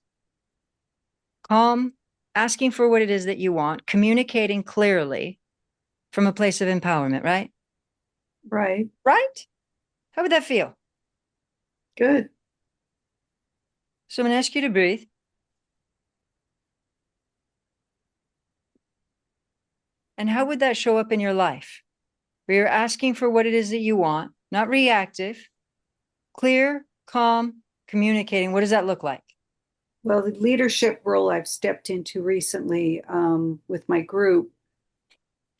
Calm, asking for what it is that you want, communicating clearly from a place of empowerment, right? Right. Right? How would that feel? Good. So I'm going to ask you to breathe. And how would that show up in your life? Where you're asking for what it is that you want, not reactive, clear, calm, communicating. What does that look like? Well, the leadership role I've stepped into recently with my group.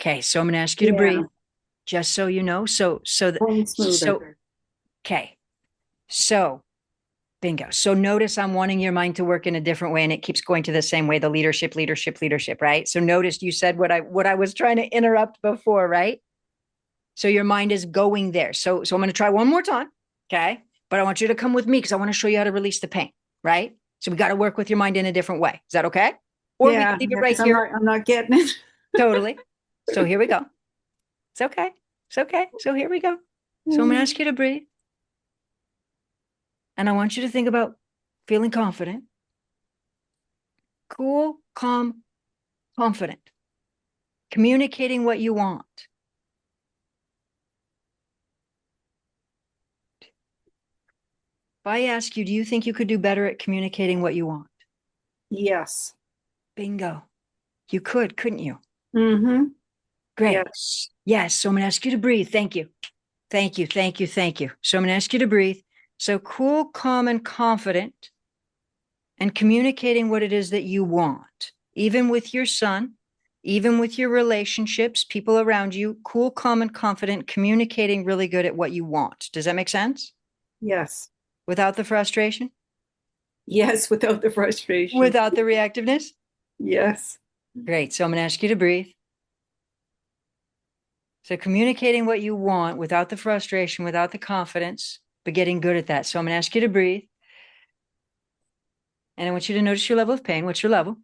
Okay, so I'm going to ask you to breathe, just so you know. Going So smoother. okay. So Bingo. So notice I'm wanting your mind to work in a different way and it keeps going to the same way, the leadership, leadership, leadership, right? So notice you said what I was trying to interrupt before, right? So your mind is going there. So I'm going to try one more time, okay? But I want you to come with me because I want to show you how to release the pain, right? So we got to work with your mind in a different way. Is that okay? Or we can Yeah, leave it right because here. I'm not getting it. Totally. So here we go. It's okay. It's okay. So here we go. So I'm going to ask you to breathe. And I want you to think about feeling confident, cool, calm, confident, communicating what you want. If I ask you, do you think you could do better at communicating what you want? Yes. Bingo. You could, couldn't you? Mm-hmm. Great. Yes. Yes. So I'm going to ask you to breathe. Thank you. Thank you. Thank you. Thank you. So I'm going to ask you to breathe. So cool, calm, and confident, and communicating what it is that you want, even with your son, even with your relationships, people around you, cool, calm, and confident, communicating really good at what you want. Does that make sense? Yes. Without the frustration, Yes, without the frustration. without the reactiveness. Yes. Great. So I'm going to ask you to breathe. So communicating what you want without the frustration, without the confidence, but getting good at that. So I'm going to ask you to breathe. And I want you to notice your level of pain. What's your level?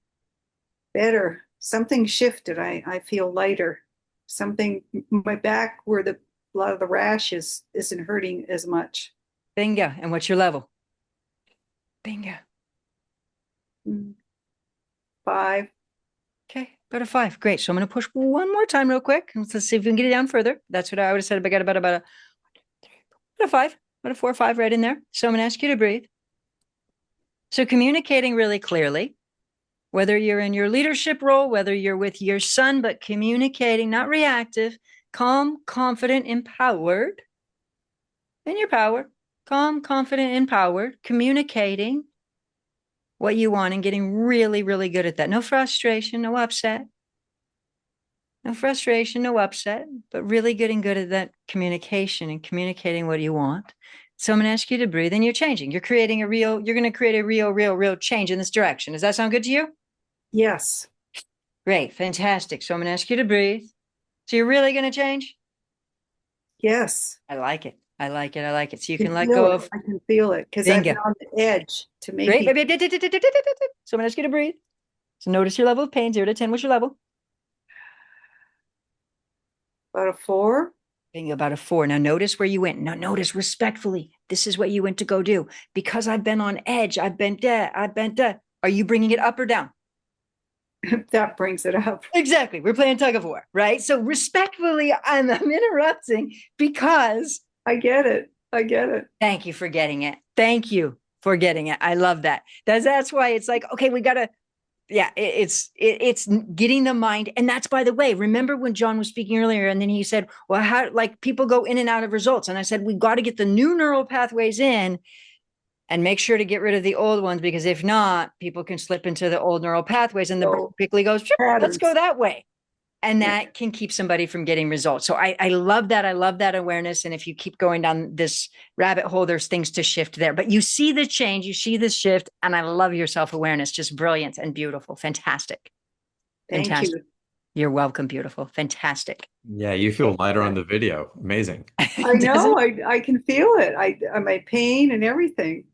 Better. Something shifted. I feel lighter. Something, my back where a lot of the rash isn't hurting as much. Bingo. And what's your level? Bingo. 5. Okay, go to 5. Great. So I'm going to push one more time real quick. Let's see if we can get it down further. That's what I would have said. I got about a 5, about a 4 or 5 right in there. So I'm going to ask you to breathe. So communicating really clearly, whether you're in your leadership role, whether you're with your son, but communicating, not reactive, calm, confident, empowered, in your power, calm, confident, empowered, communicating what you want and getting really, really good at that. No frustration, no upset. No frustration, no upset, but really getting good at that communication and communicating what you want. So I'm going to ask you to breathe and you're changing. You're going to create a real change in this direction. Does that sound good to you? Yes. Great. Fantastic. So I'm going to ask you to breathe. So you're really going to change? Yes. I like it. I like it. I like it. So you I can let feel go it. of. I can feel it because I've been Bingo. on the edge to Great. maybe So I'm going to ask you to breathe. So notice your level of pain, 0 to 10. What's your level? about a 4. Being about a 4. Now notice where you went. Now notice respectfully. This is what you went to go do. Because I've been on edge. I've been dead. I've been dead. Are you bringing it up or down? That brings it up. Exactly. We're playing tug of war, right? So respectfully, I'm interrupting because I get it. I get it. thank you for getting it. Thank you for getting it. I love that. That's why it's like, okay, we got to, yeah, it's getting the mind. And that's, by the way, remember when John was speaking earlier and then he said, well, how, like, people go in and out of results. And I said, we've got to get the new neural pathways in and make sure to get rid of the old ones, because if not, people can slip into the old neural pathways and the brain So quickly goes, let's go patterns. that way. And Yeah. that can keep somebody from getting results. So I love that. I love that awareness. And if you keep going down this rabbit hole, there's things to shift there. But you see the change, you see the shift, and I love your self-awareness. Just brilliant and beautiful. Fantastic. Thank Fantastic. you. You're welcome. Beautiful. Fantastic. Yeah, you feel lighter on the video. Amazing. I Doesn't know. I can feel it. My pain and everything.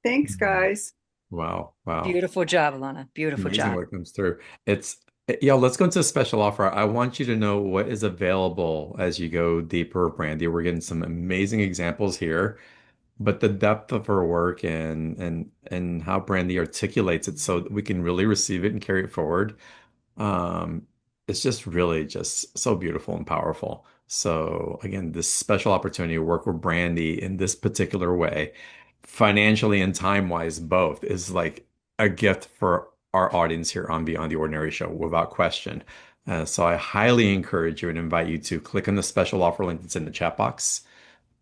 Thanks, guys. Wow. Wow. beautiful job, Alana. Beautiful Amazing job. what comes through. It's yeah, let's go into a special offer. I want you to know what is available as you go deeper, Brandy. We're getting some amazing examples here, but the depth of her work and how Brandy articulates it so that we can really receive it and carry it forward. Um, it's just really just so beautiful and powerful. So again, this special opportunity to work with Brandy in this particular way, financially and time-wise, both is like a gift for our audience here on Beyond the Ordinary Show, without question. So I highly encourage you and invite you to click on the special offer link that's in the chat box.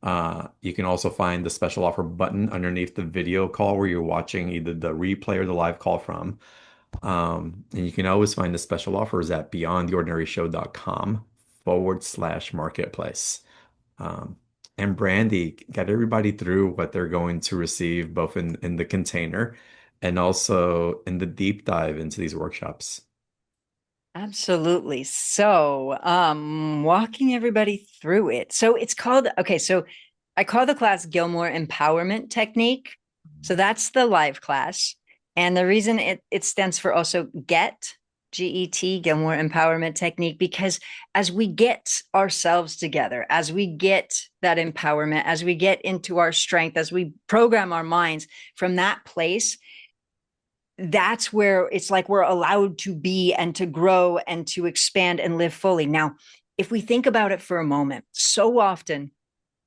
You can also find the special offer button underneath the video call where you're watching either the replay or the live call from. And you can always find the special offers at beyondtheordinaryshow.com/marketplace. and Brandy got everybody through what they're going to receive, both in the container and also in the deep dive into these workshops. Absolutely. So, walking everybody through it. So it's called, okay, so I call the class Gilmore Empowerment Technique. So that's the live class. And the reason it stands for also GET, Gilmore Empowerment Technique, because as we get ourselves together, as we get that empowerment, as we get into our strength, as we program our minds from that place, that's where it's like we're allowed to be and to grow and to expand and live fully. Now, if we think about it for a moment, so often,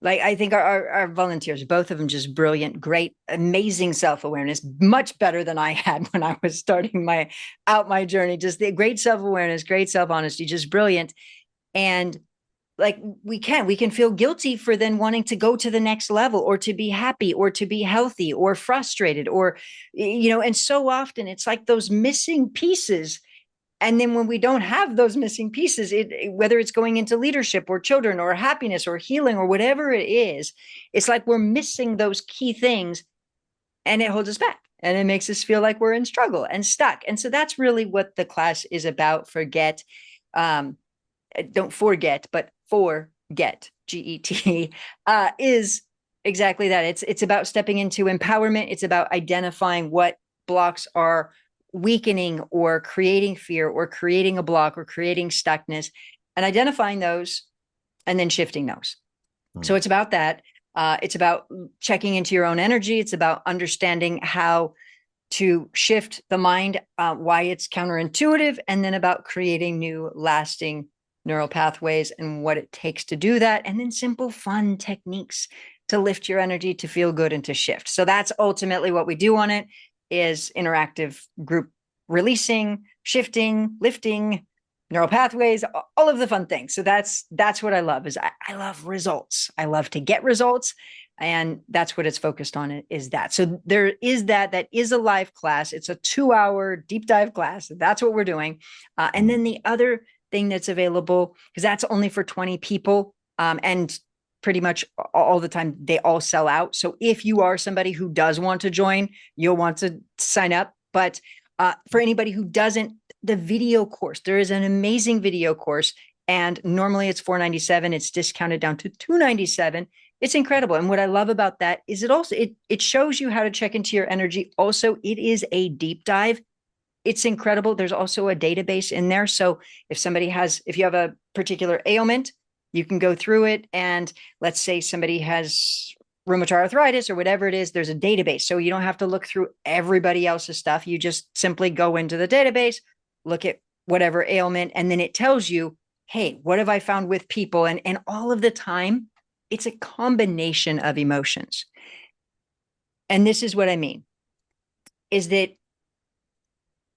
like I think our volunteers, both of them just brilliant, great, amazing self-awareness, much better than I had when I was starting my journey. Just the great self-awareness, great self-honesty, just brilliant. And like we can feel guilty for then wanting to go to the next level or to be happy or to be healthy or frustrated or and so often it's like those missing pieces. And then when we don't have those missing pieces, whether it's going into leadership or children or happiness or healing or whatever it is, it's like we're missing those key things, and it holds us back and it makes us feel like we're in struggle and stuck. And so that's really what the class is about. Don't forget, but forget, GET, is exactly that. It's about stepping into empowerment. It's about identifying what blocks are weakening or creating fear or creating a block or creating stuckness, and identifying those and then shifting those. So it's about that. It's about checking into your own energy. It's about understanding how to shift the mind, why it's counterintuitive, and then about creating new lasting neural pathways and what it takes to do that, and then simple fun techniques to lift your energy, to feel good, and to shift. So that's ultimately what we do on it, is interactive group releasing, shifting, lifting, neural pathways, all of the fun things. So that's what I love. I love results. I love to get results. And that's what it's focused on, is that. So there is that is a live class. It's a 2-hour deep dive class. That's what we're doing. And then the other thing that's available, because that's only for 20 people, and pretty much all the time they all sell out. So if you are somebody who does want to join, you'll want to sign up. But for anybody who doesn't, the video course, there is an amazing video course, and normally it's $497. It's discounted down to $297. It's incredible. And what I love about that is it shows you how to check into your energy. Also, it is a deep dive. It's incredible. There's also a database in there. So if you have a particular ailment, you can go through it. And let's say somebody has rheumatoid arthritis or whatever it is, there's a database. So you don't have to look through everybody else's stuff. You just simply go into the database, look at whatever ailment, and then it tells you, hey, what have I found with people? And all of the time, it's a combination of emotions. And this is what I mean, is that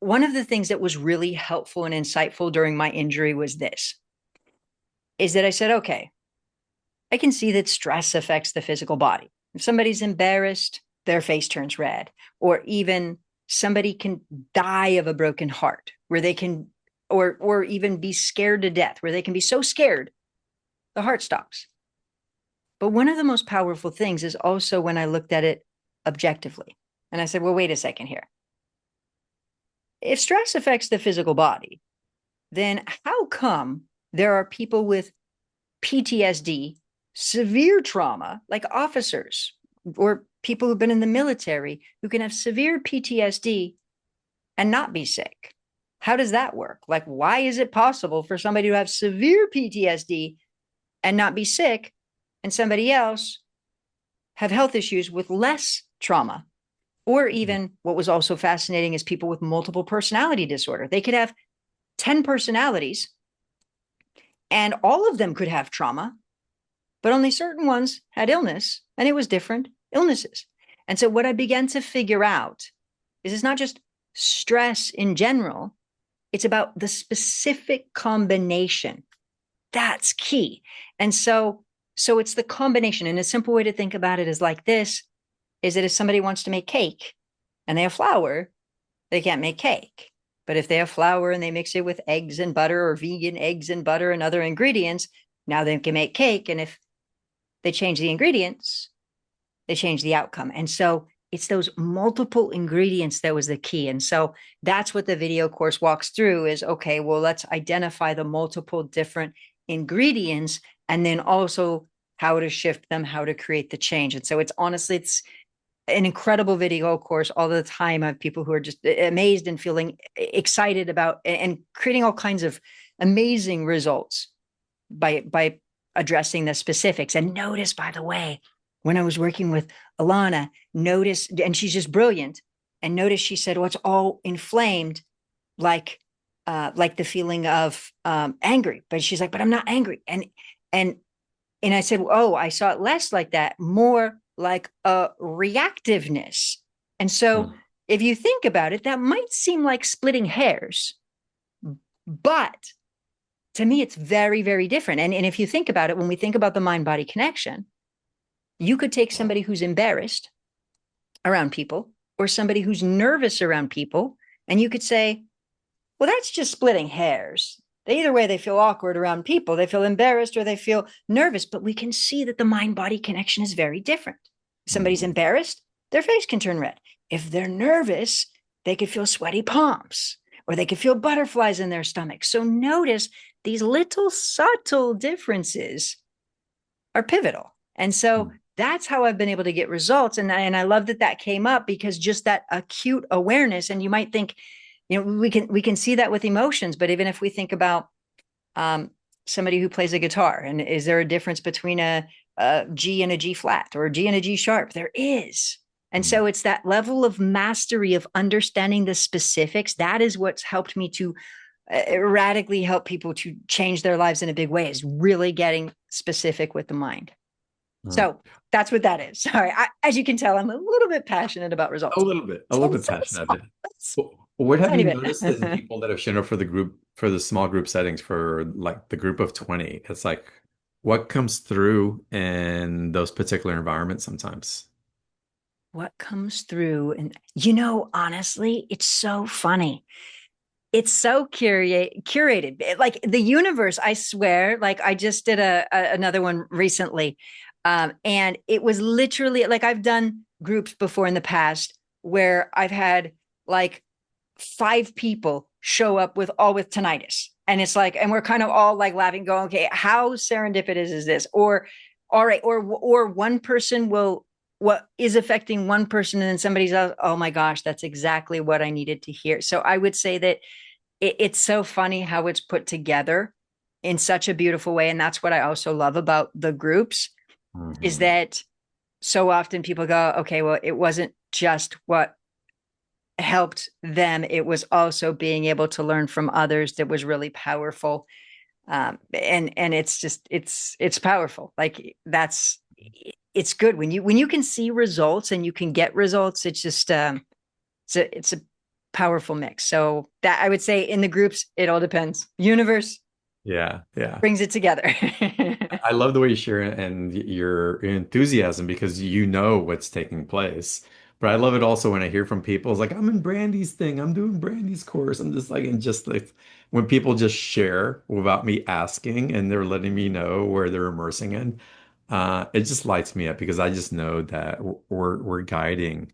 one of the things that was really helpful and insightful during my injury was this, is that I said, okay, I can see that stress affects the physical body. If somebody's embarrassed, their face turns red, or even somebody can die of a broken heart, where they can, or even be scared to death, where they can be so scared, the heart stops. But one of the most powerful things is also when I looked at it objectively. And I said, well, wait a second here. If stress affects the physical body, then how come there are people with PTSD, severe trauma, like officers or people who've been in the military, who can have severe PTSD and not be sick? How does that work? Like, why is it possible for somebody to have severe PTSD and not be sick, and somebody else have health issues with less trauma? Or even what was also fascinating is people with multiple personality disorder. They could have 10 personalities and all of them could have trauma, but only certain ones had illness, and it was different illnesses. And so what I began to figure out is it's not just stress in general, it's about the specific combination. That's key. And so it's the combination. And a simple way to think about it is like this, is that if somebody wants to make cake and they have flour, they can't make cake. But if they have flour and they mix it with eggs and butter, or vegan eggs and butter and other ingredients, now they can make cake. And if they change the ingredients, they change the outcome. And so it's those multiple ingredients that was the key. And so that's what the video course walks through is, okay, well, let's identify the multiple different ingredients and then also how to shift them, how to create the change. And so it's honestly, it's an incredible video course all the time. I have people who are just amazed and feeling excited about and creating all kinds of amazing results by addressing the specifics. And notice, by the way, when I was working with Alana, notice, and she's just brilliant, and notice she said, "Well, it's all inflamed, like the feeling of angry." But she's like, "But I'm not angry." And and I said, "Oh, I saw it less like that, more like a reactiveness." And so, if you think about it, that might seem like splitting hairs, but to me, it's very, very different. And if you think about it, when we think about the mind body connection, you could take somebody who's embarrassed around people or somebody who's nervous around people, and you could say, well, that's just splitting hairs. Either way, they feel awkward around people, they feel embarrassed or they feel nervous. But we can see that the mind body connection is very different. If somebody's embarrassed, their face can turn red. If they're nervous, they could feel sweaty palms or they could feel butterflies in their stomach. So notice these little subtle differences are pivotal. And so that's how I've been able to get results. And I love that that came up because just that acute awareness, and you might think, we can see that with emotions, but even if we think about somebody who plays a guitar, and is there a difference between a G and a G flat or a G and a G sharp? There is. And so it's that level of mastery of understanding the specifics. That is what's helped me to radically help people to change their lives in a big way, is really getting specific with the mind. So that's what that is. Sorry. As you can tell, I'm a little bit passionate about results. A little bit passionate. What have you noticed as people that have shown up for the group, for the small group settings, for like the group of 20? It's like, what comes through in those particular environments sometimes? What comes through? And, honestly, it's so funny. It's so curated. Like the universe, I swear, like I just did another one recently. And it was literally like I've done groups before in the past where I've had like 5 people show up with tinnitus. And it's like, and we're kind of all like laughing, going, okay, how serendipitous is this? Or, all right, or one person what is affecting one person, and then somebody's else, oh my gosh, that's exactly what I needed to hear. So I would say that it's so funny how it's put together in such a beautiful way. And that's what I also love about the groups, is that so often people go, okay, well, it wasn't just what helped them, it was also being able to learn from others that was really powerful. And it's just it's powerful. Like it's good when you can see results and you can get results. It's just it's a powerful mix. So that I would say in the groups, it all depends. Universe Yeah. brings it together. I love the way you share it and your enthusiasm because you know what's taking place. But I love it also when I hear from people, it's like, I'm in Brandy's thing, I'm doing Brandy's course. I'm just like, and just like when people just share without me asking and they're letting me know where they're immersing in, it just lights me up because I just know that we're guiding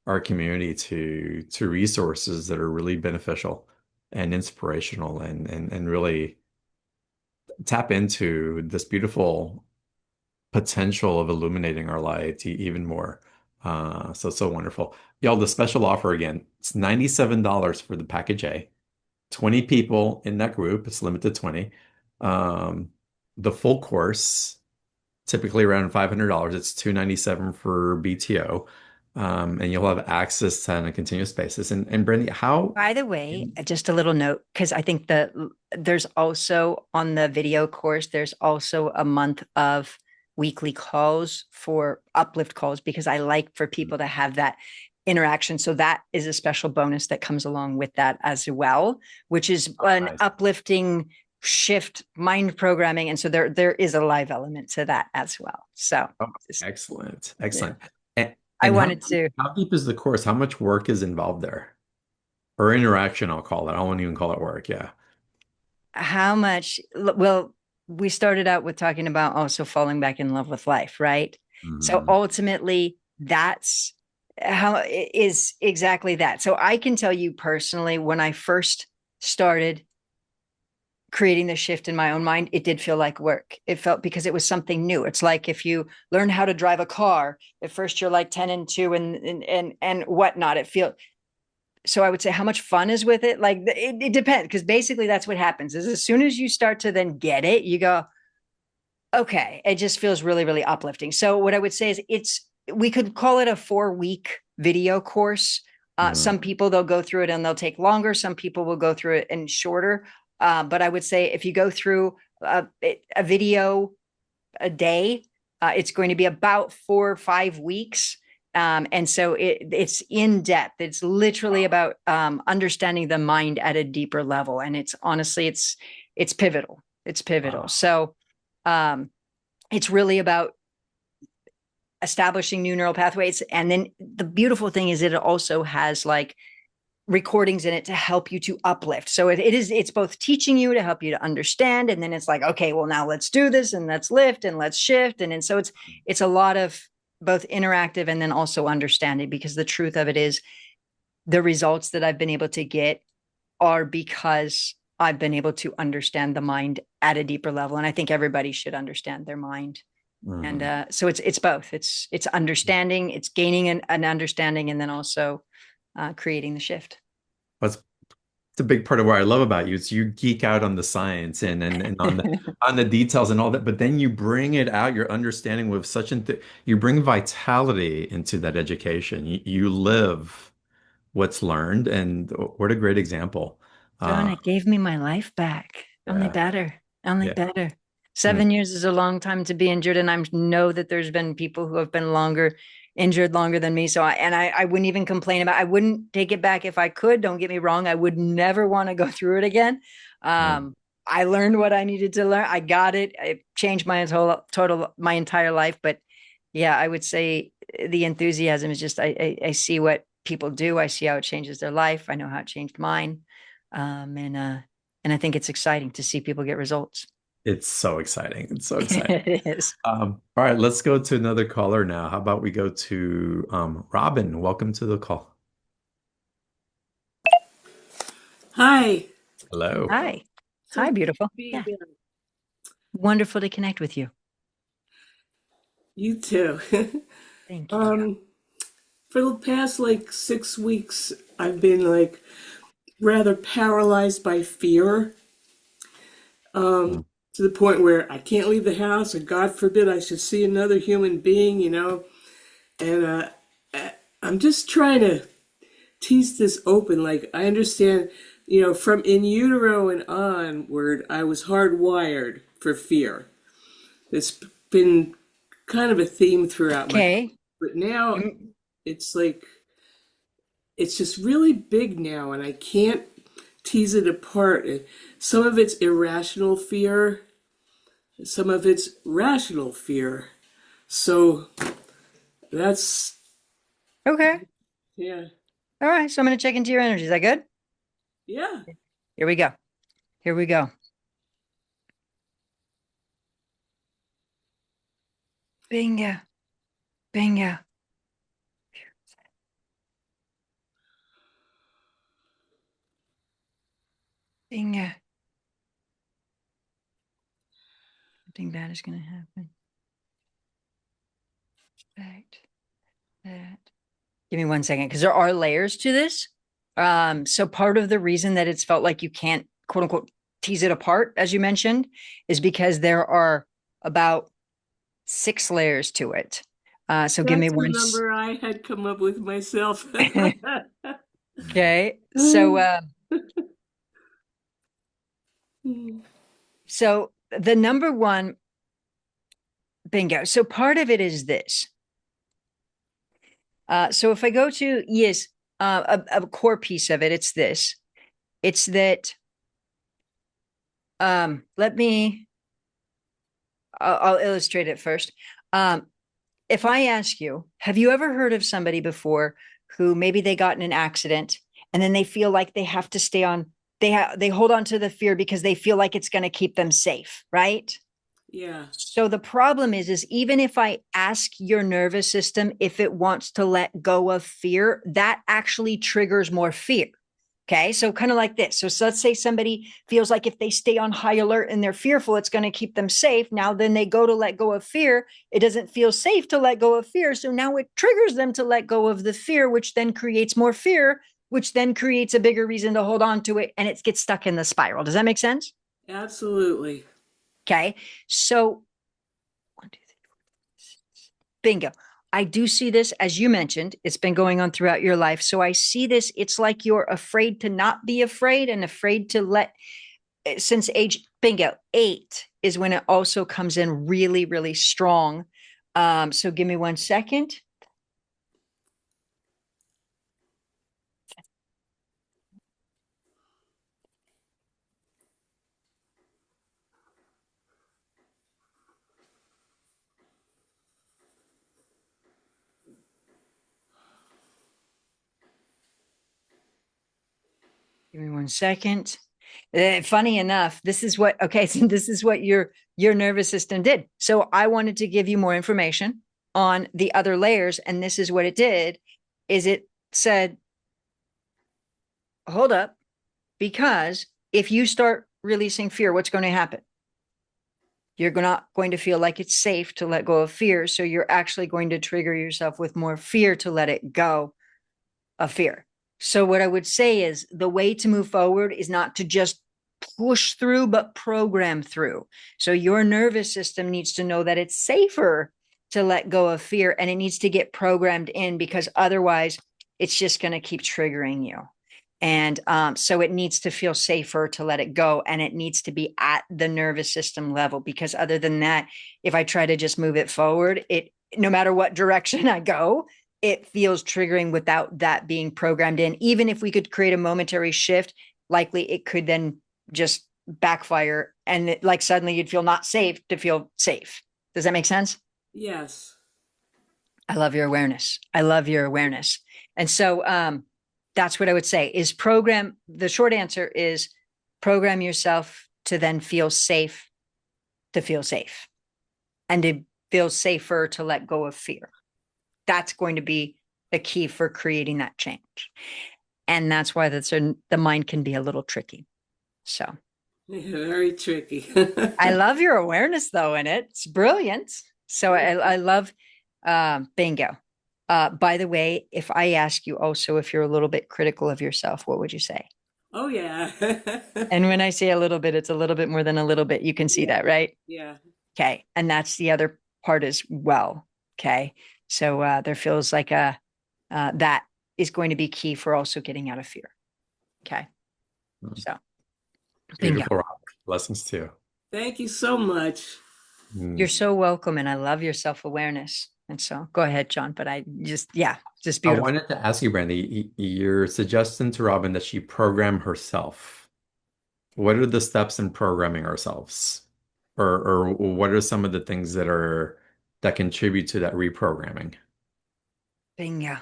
our community to resources that are really beneficial and inspirational and really tap into this beautiful potential of illuminating our light even more. So wonderful. Y'all, the special offer again, it's $97 for the package A. 20 people in that group, it's limited to 20. The full course, typically around $500. It's $297 for BTO. And you'll have access to on a continuous basis. And Brandy, how? By the way, just a little note, because I think there's also on the video course, there's also a month of weekly calls for uplift calls, because I like for people to have that interaction. So that is a special bonus that comes along with that as well, which is an uplifting shift mind programming. And so there is a live element to that as well. So excellent. Yeah. And, I and wanted to. How deep is the course? How much work is involved there? Or interaction, I'll call it. I won't even call it work. Yeah. How much? Well, we started out with talking about also falling back in love with life, right? So Mhm. ultimately, that's how it is exactly that. So I can tell you personally, when I first started creating the shift in my own mind, it did feel like work. It felt because it was something new. It's like if you learn how to drive a car, at first you're like 10 and 2 and whatnot. It feels so I would say how much fun is with it. Like it depends, because basically that's what happens is as soon as you start to then get it, you go, okay, it just feels really, really uplifting. So what I would say is we could call it a 4-week video course. Mhm. Some people they'll go through it and they'll take longer. Some people will go through it in shorter. But I would say if you go through a video a day, it's going to be about 4 or 5 weeks. And so it's in depth. It's literally about understanding the mind at a deeper level. And it's honestly, it's pivotal. It's pivotal. Wow. So it's really about establishing new neural pathways. And then the beautiful thing is it also has like recordings in it to help you to uplift. So it's both teaching you to help you to understand. And then it's like, okay, well, now let's do this and let's lift and let's shift. And so it's a lot of both interactive and then also understanding, because the truth of it is the results that I've been able to get are because I've been able to understand the mind at a deeper level. And I think everybody should understand their mind. And Mhm. so it's both. It's understanding, it's gaining an understanding, and then also creating the shift. That's it's a big part of what I love about you. It's you geek out on the science and on the details and all that, but then you bring it out, your understanding with you bring vitality into that education. You live what's learned, and what a great example. John, Uh, it gave me my life back. Only yeah, better. Only yeah. better. Mm. 7 years is a long time to be injured, and I know that there's been people who have been injured longer than me. So I wouldn't even complain about. I wouldn't take it back if I could. Don't get me wrong. I would never want to go through it again. Mm. I learned what I needed to learn. I got it. It changed my total my entire life. But yeah, I would say the enthusiasm is just I see what people do. I see how it changes their life. I know how it changed mine. And I think it's exciting to see people get results. It's so exciting. It's so exciting. It is. All right, let's go to another caller now. How about we go to Robin? Welcome to the call. Hi. Hello. Hi. So Hi, good to beautiful. be Yeah. again. Wonderful to connect with you. You too. Thank you. um, for the past like 6 weeks, I've been like rather paralyzed by fear, Mm. to the point where I can't leave the house, or God forbid I should see another human being, And I'm just trying to tease this open. Like I understand, from in utero and onward, I was hardwired for fear. It's been kind of a theme throughout my, Okay. but now Mm, it's like it's just really big now, and I can't tease it apart. Some of it's irrational fear, some of it's rational fear. So that's, okay. yeah, All right. So I'm going to check into your energy. Is that good? yeah. Here we go. Here we go. Bingo. Bingo. Bingo. Something bad is going to happen. Respect that. Give me 1 second, because there are layers to this. So part of the reason that it's felt like you can't quote unquote tease it apart, as you mentioned, is because there are about 6 layers to it. So give me That's the one. number I had come up with myself. Okay. So Mm. so the number one, bingo. So part of it is this. So if I go to, yes, a core piece of it, it's this. It's that let me I'll illustrate it first. If I ask you, have you ever heard of somebody before who maybe they got in an accident and then they feel like they have to stay on they hold on to the fear because they feel like it's going to keep them safe, right? Yeah. So the problem is even if I ask your nervous system if it wants to let go of fear, that actually triggers more fear. Okay. So kind of like this. So let's say somebody feels like if they stay on high alert and they're fearful, it's going to keep them safe. Now, then they go to let go of fear. It doesn't feel safe to let go of fear. So now it triggers them to let go of the fear, which then creates more fear, which then creates a bigger reason to hold on to it. And it gets stuck in the spiral. Does that make sense? Absolutely. Okay. So 1, 2, 3, 4, 5, 6. Bingo. I do see this, as you mentioned, it's been going on throughout your life. So I see this, it's like you're afraid to not be afraid and afraid to let, since age, bingo, 8 is when it also comes in really, really strong. So give me 1 second. Give me 1 second. Funny enough, this is what, okay, so this is what your nervous system did. So I wanted to give you more information on the other layers. And this is what it did, is it said, hold up, because if you start releasing fear, what's going to happen? You're not going to feel like it's safe to let go of fear. So you're actually going to trigger yourself with more fear to let it go of fear. So what I would say is the way to move forward is not to just push through, but program through. So your nervous system needs to know that it's safer to let go of fear, and it needs to get programmed in, because otherwise it's just going to keep triggering you. And so it needs to feel safer to let it go, and it needs to be at the nervous system level, because other than that, if I try to just move it forward, no matter what direction I go, it feels triggering without that being programmed in. Even if we could create a momentary shift, likely it could then just backfire, and like suddenly you'd feel not safe to feel safe. Does that make sense? Yes. I love your awareness. I love your awareness. And so that's what I would say is program. The short answer is program yourself to then feel safe, and to feel safer to let go of fear. That's going to be the key for creating that change. And that's why the mind can be a little tricky. So Very tricky. I love your awareness though in it. It's brilliant. So I love bingo. By the way, if I ask you also if you're a little bit critical of yourself, what would you say? Oh, yeah. And when I say a little bit, it's a little bit more than a little bit. You can see that, right? Yeah. Okay. And that's the other part as well. Okay. So there feels like that is going to be key for also getting out of fear. Okay. So bingo. Beautiful, Rob. Blessings to you. Thank you so much. You're so welcome. And I love your self-awareness. And so go ahead, John. But just I beautiful. wanted to ask you, Brandy, your suggestion to Robin that she program herself. What are the steps in programming ourselves? Or what are some of the things that contribute to that reprogramming? Bingo.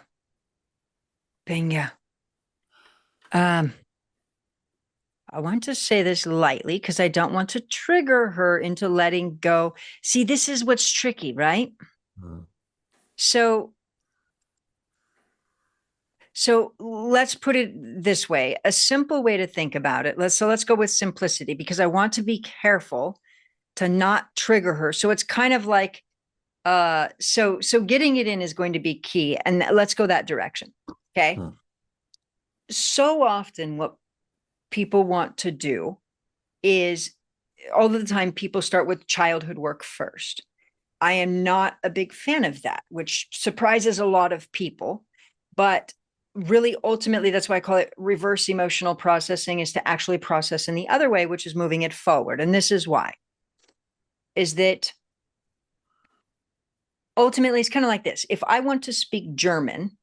Bingo. I want to say this lightly because I don't want to trigger her into letting go. See, this is what's tricky, right? Mm. So let's put it this way. A simple way to think about it. Let's go with simplicity, because I want to be careful to not trigger her. So it's kind of like so getting it in is going to be key, and let's go that direction. Okay. Mm. So often what people want to do is, all the time people start with childhood work first. I am not a big fan of that, which surprises a lot of people. But really, ultimately, that's why I call it reverse emotional processing, is to actually process in the other way, which is moving it forward. And this is why, is that ultimately it's kind of like this. If I want to speak German,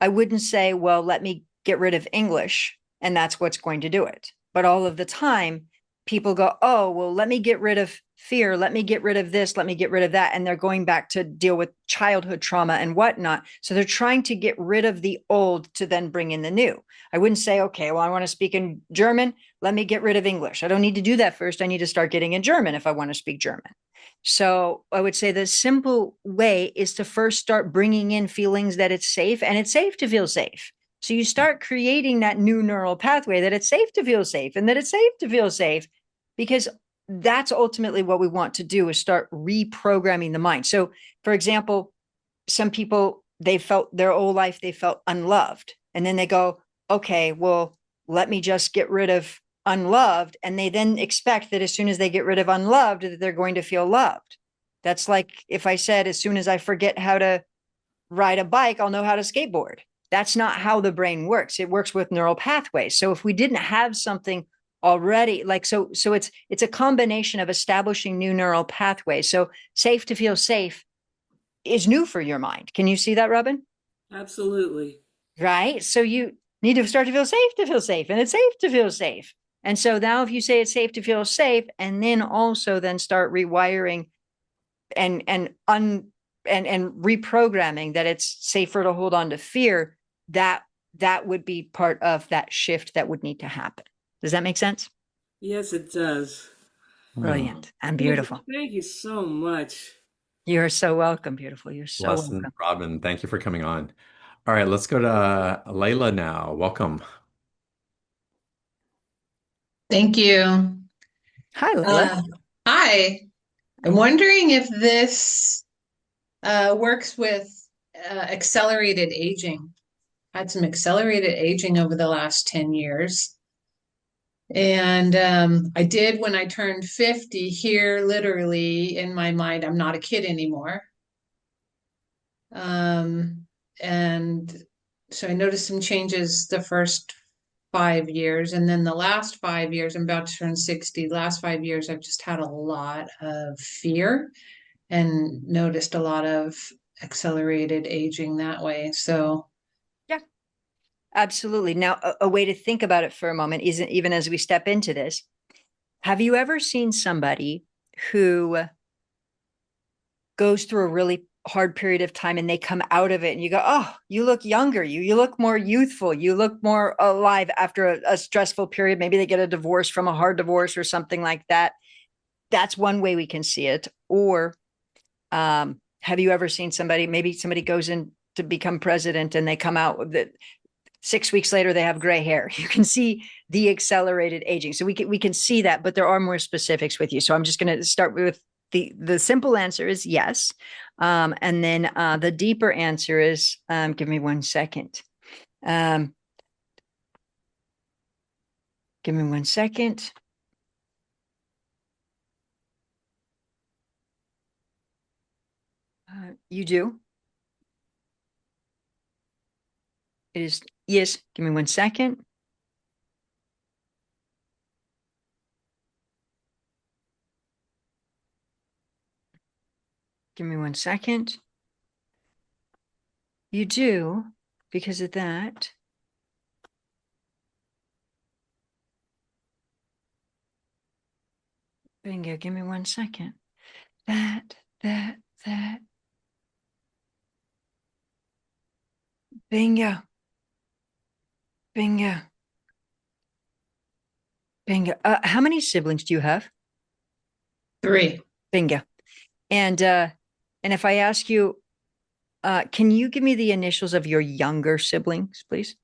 I wouldn't say, well, let me get rid of English, and that's what's going to do it. But all of the time, people go, oh, well, let me get rid of fear. Let me get rid of this. Let me get rid of that. And they're going back to deal with childhood trauma and whatnot. So they're trying to get rid of the old to then bring in the new. I wouldn't say, okay, well, I want to speak in German. Let me get rid of English. I don't need to do that first. I need to start getting in German if I want to speak German. So I would say the simple way is to first start bringing in feelings that it's safe, and it's safe to feel safe. So you start creating that new neural pathway that it's safe to feel safe and that it's safe to feel safe, because that's ultimately what we want to do, is start reprogramming the mind. So, for example, some people, they felt their whole life, they felt unloved. And then they go, okay, well, let me just get rid of unloved. And they then expect that as soon as they get rid of unloved, that they're going to feel loved. That's like if I said, as soon as I forget how to ride a bike, I'll know how to skateboard. That's not how the brain works. It works with neural pathways. So if we didn't have something already, like, so it's a combination of establishing new neural pathways. So safe to feel safe is new for your mind. Can you see that, Robin? Absolutely. Right. So you need to start to feel safe, and it's safe to feel safe. And so now if you say it's safe to feel safe, and then also then start rewiring and reprogramming that it's safer to hold on to fear, that would be part of that shift that would need to happen. Does that make sense? Yes, it does. Brilliant and beautiful. Thank you so much. You're so welcome, beautiful. You're so Lesson, welcome. Robin, thank you for coming on. All right, let's go to Layla now. Welcome. Thank you. Hi, Layla. Hi. I'm wondering if this works with accelerated aging. I had some accelerated aging over the last 10 years. And I did when I turned 50 here, literally in my mind, I'm not a kid anymore. And so I noticed some changes the first 5 years. And then the last 5 years, I'm about to turn 60. The last 5 years, I've just had a lot of fear and noticed a lot of accelerated aging that way. So, Yeah, absolutely. Now, a way to think about it for a moment isn't even as we step into this. Have you ever seen somebody who goes through a really hard period of time and they come out of it and you go, oh, you look younger, you look more youthful, you look more alive after a stressful period? Maybe they get a divorce from a hard divorce or something like that. That's one way we can see it. Or have you ever seen somebody, maybe somebody goes in to become president and they come out with it 6 weeks later, they have gray hair. You can see the accelerated aging. So we can see that, but there are more specifics with you. So I'm just going to start with the simple answer is yes. And then the deeper answer is, give me 1 second. Give me 1 second. You do. It is, yes. Give me 1 second. Give me 1 second. You do, because of that. Bingo, give me 1 second. That. Bingo. Bingo. Bingo. How many siblings do you have? 3. Bingo. And if I ask you, can you give me the initials of your younger siblings, please?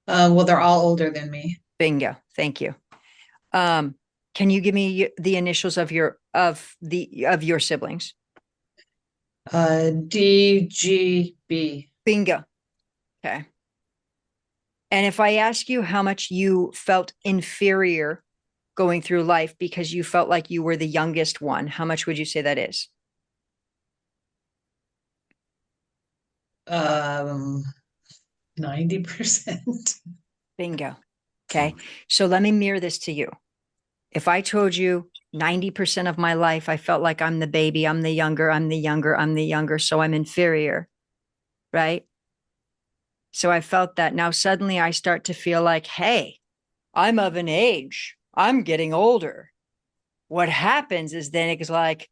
Well, they're all older than me. Bingo. Thank you. Can you give me the initials of your siblings? DGB. Bingo. Okay. And if I ask you how much you felt inferior going through life because you felt like you were the youngest one, how much would you say that is? 90%. Bingo. Okay. So let me mirror this to you. If I told you 90% of my life, I felt like I'm the baby, I'm the younger, so I'm inferior, right? So I felt that. Now suddenly I start to feel like, hey, I'm of an age I'm getting older. What happens is then it's like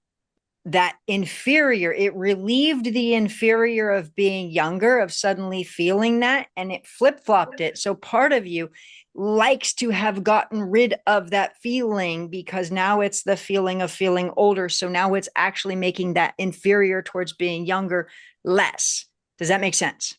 that inferior, it relieved the inferior of being younger, of suddenly feeling that, and it flip-flopped it. So part of you likes to have gotten rid of that feeling because now it's the feeling of feeling older. So now it's actually making that inferior towards being younger less. Does that make sense?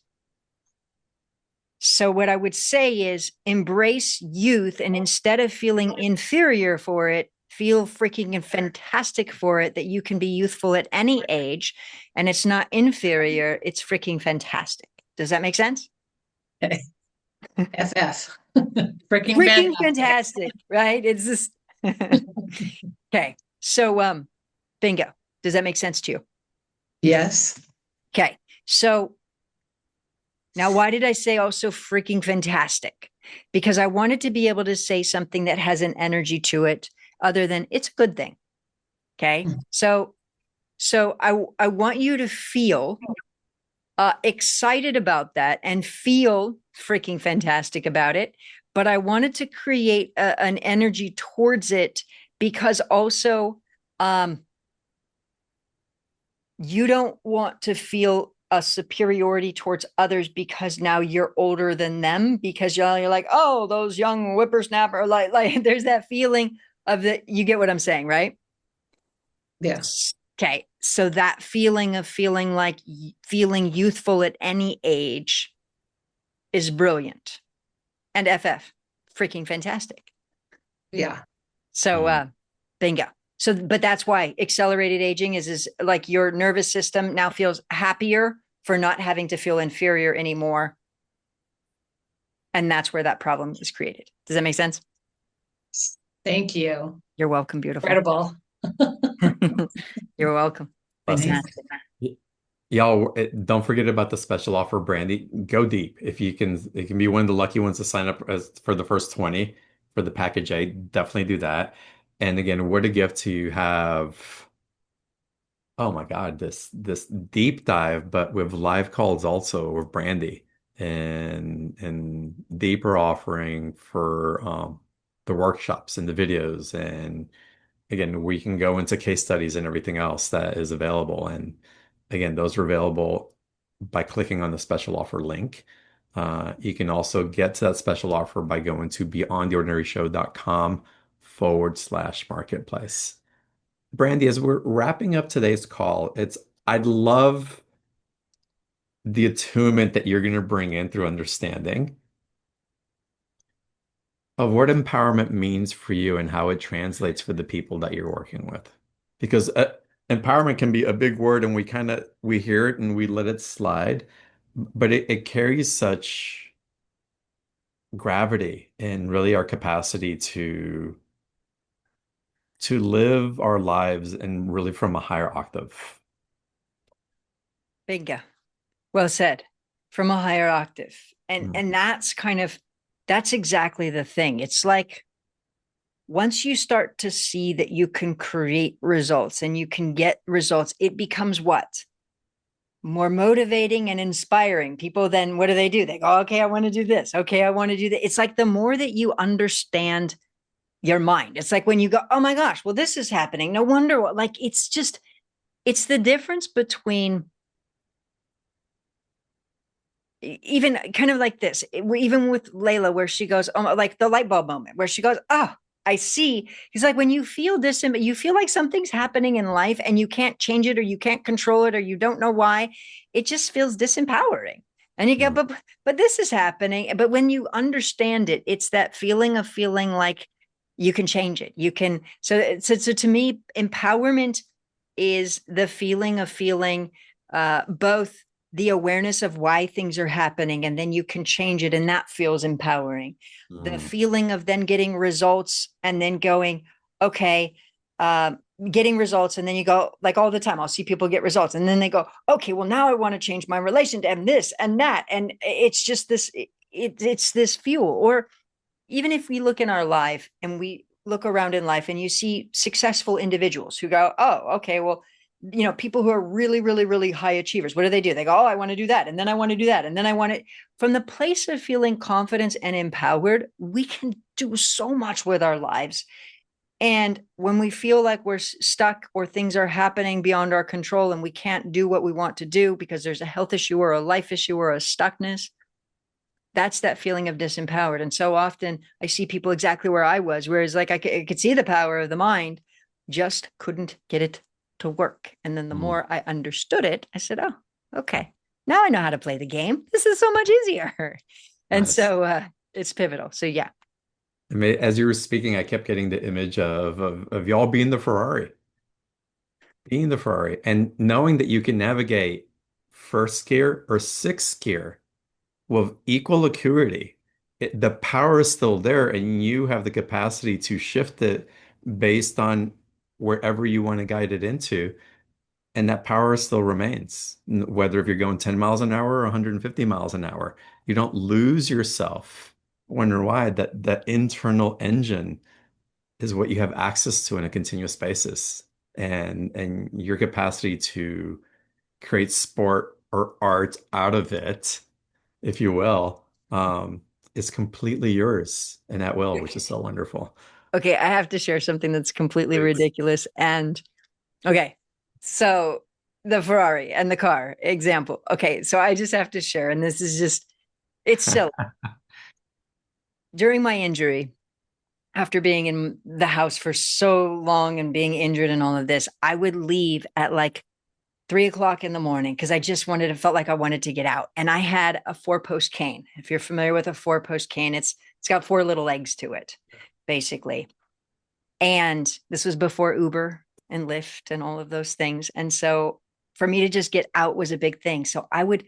So what I would say is embrace youth, and instead of feeling inferior for it, feel freaking fantastic for it, that you can be youthful at any age and it's not inferior, it's freaking fantastic. Does that make sense? FF. Freaking fantastic, right? It's just okay. So bingo. Does that make sense to you? Yes. Okay. So now, why did I say also freaking fantastic? Because I wanted to be able to say something that has an energy to it other than it's a good thing. Okay. So I want you to feel excited about that and feel freaking fantastic about it. But I wanted to create an energy towards it because also you don't want to feel a superiority towards others because now you're older than them, because you're like, oh, those young whippersnapper, like there's that feeling of that. You get what I'm saying, right? Yes. Okay. So that feeling of feeling like feeling youthful at any age is brilliant. And FF, freaking fantastic. Yeah. So bingo. So, but that's why accelerated aging is like your nervous system now feels happier for not having to feel inferior anymore. And that's where that problem is created. Does that make sense? Thank you. You're welcome, beautiful. Incredible. You're welcome. Fantastic. Y'all, don't forget about the special offer, Brandy. Go deep. If you can, it can be one of the lucky ones to sign up for the first 20 for the package A. Definitely do that. And again, what a gift to have. Oh my God, this deep dive, but with live calls also with Brandy and deeper offering for the workshops and the videos. And again, we can go into case studies and everything else that is available. And again, those are available by clicking on the special offer link. You can also get to that special offer by going to beyondtheordinaryshow.com/marketplace. Brandy, as we're wrapping up today's call, I'd love the attunement that you're going to bring in through understanding of what empowerment means for you and how it translates for the people that you're working with. Because empowerment can be a big word and we hear it and we let it slide, but it carries such gravity in really our capacity to live our lives and really from a higher octave. Bingo. Well said. From a higher octave. And that's exactly the thing. It's like once you start to see that you can create results and you can get results, it becomes what? More motivating and inspiring. People then, what do? They go, okay, I want to do this. Okay, I want to do that. It's like the more that you understand your mind, it's like when you go, oh my gosh, well, this is happening. No wonder what, like, it's the difference between even kind of like this, even with Layla, where she goes, oh, like the light bulb moment where she goes, oh, I see. He's like, when you feel distant, you feel like something's happening in life and you can't change it or you can't control it or you don't know why, it just feels disempowering. And you go, but this is happening. But when you understand it, it's that feeling of feeling like you can change it. You can. So to me, empowerment is the feeling of feeling both the awareness of why things are happening, and then you can change it. And that feels empowering. The feeling of then getting results and then going, okay, getting results. And then you go, like all the time, I'll see people get results. And then they go, okay, well, now I want to change my relation to and this and that. And it's just this, it's this fuel. Or even if we look in our life and we look around in life and you see successful individuals who go, oh, okay, well, people who are really, really, really high achievers, what do? They go, oh, I want to do that. And then I want to do that. And then I want to, from the place of feeling confidence and empowered, we can do so much with our lives. And when we feel like we're stuck or things are happening beyond our control and we can't do what we want to do because there's a health issue or a life issue or a stuckness, that's that feeling of disempowered. And so often I see people exactly where I was, whereas like I could see the power of the mind, just couldn't get it to work. And then the more I understood it, I said, oh, okay, now I know how to play the game. This is so much easier. And Nice. so it's pivotal. So yeah. As you were speaking, I kept getting the image of y'all being the Ferrari, and knowing that you can navigate first gear or sixth gear with equal acuity. The power is still there, and you have the capacity to shift it based on wherever you want to guide it into. And that power still remains, whether if you're going 10 miles an hour or 150 miles an hour. You don't lose yourself. Wonder why that internal engine is what you have access to in a continuous basis. And your capacity to create sport or art out of it, if you will, is completely yours and at will, which is so wonderful. Okay, I have to share something that's completely Please. ridiculous. And okay, so the Ferrari and the car example. Okay, so I just have to share, and this is just, it's silly. During my injury, after being in the house for so long and being injured and all of this, I would leave at like 3 o'clock in the morning because I just felt like I wanted to get out. And I had a 4-post cane. If you're familiar with a 4-post cane, it's got 4 little legs to it, basically. And this was before Uber and Lyft and all of those things. And so for me to just get out was a big thing. So I would,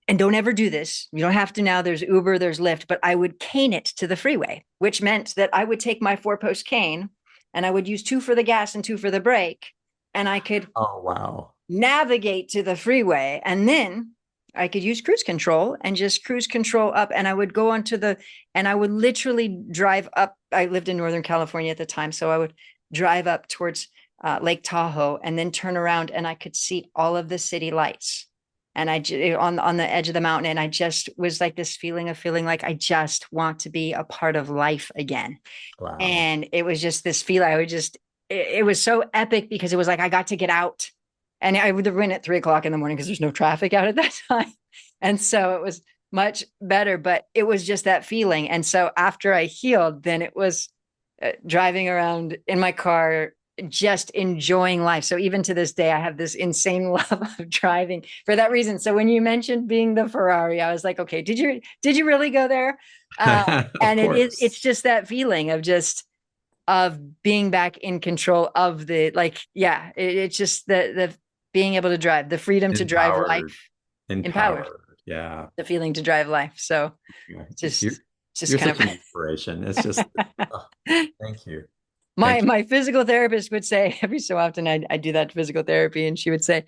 and don't ever do this. You don't have to now. There's Uber, there's Lyft, but I would cane it to the freeway, which meant that I would take my 4-post cane and I would use 2 for the gas and 2 for the brake. And I could navigate to the freeway. And then I could use cruise control and just cruise control up. And I would go onto and I would literally drive up. I lived in Northern California at the time. So I would drive up towards Lake Tahoe and then turn around and I could see all of the city lights. And on the edge of the mountain. And I just was like this feeling like I just want to be a part of life again. Wow. And it was just this feeling. It was so epic because it was like, I got to get out. And I would have been at 3 o'clock in the morning because there's no traffic out at that time. And so it was much better, but it was just that feeling. And so after I healed, then it was driving around in my car, just enjoying life. So even to this day, I have this insane love of driving for that reason. So when you mentioned being the Ferrari, I was like, okay, did you really go there? And it's just that feeling of being back in control of it's just the being able to drive, the freedom to drive life, empowered. Yeah. The feeling to drive life. So just you're kind of an inspiration. It's just, thank you. My physical therapist would say every so often I do that physical therapy, and she would say,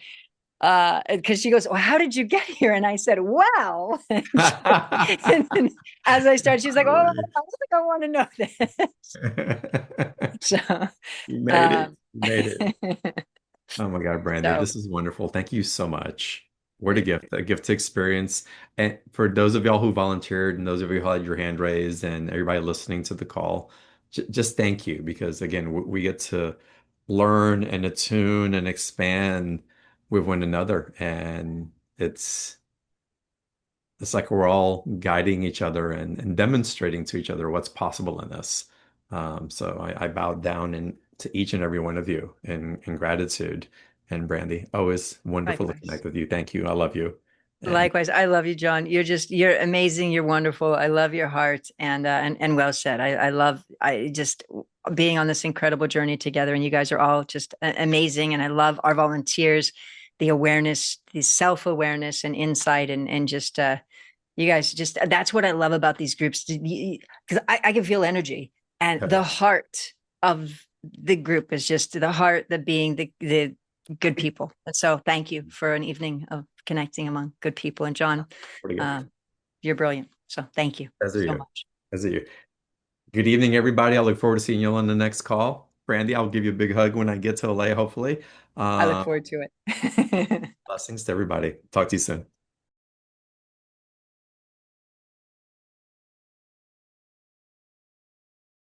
because she goes, well, how did you get here? And I said, well, and as I started, she's like, oh, I don't think I want to know this. So you made it. Oh my God, Brandy, this is wonderful. Thank you so much. What a gift to experience. And for those of y'all who volunteered and those of you who had your hand raised and everybody listening to the call, just thank you, because again, we get to learn and attune and expand with one another. And it's like we're all guiding each other and demonstrating to each other what's possible in this. So I bow down to each and every one of you in gratitude. And Brandy, always wonderful to connect with you. Thank you. I love you. Likewise, I love you, John. You're amazing. You're wonderful. I love your heart, and well said. I just being on this incredible journey together, and you guys are all just amazing. And I love our volunteers, the awareness, the self-awareness and insight, and just you guys that's what I love about these groups, because I can feel energy, and the heart of the group is just the heart, the being, the good people. And so thank you for an evening of connecting among good people. And John, you're brilliant. So thank you so much. As are you. Good evening, everybody. I look forward to seeing you on the next call. Brandy, I'll give you a big hug when I get to LA, hopefully. I look Um, forward to it. Blessings to everybody. Talk to you soon.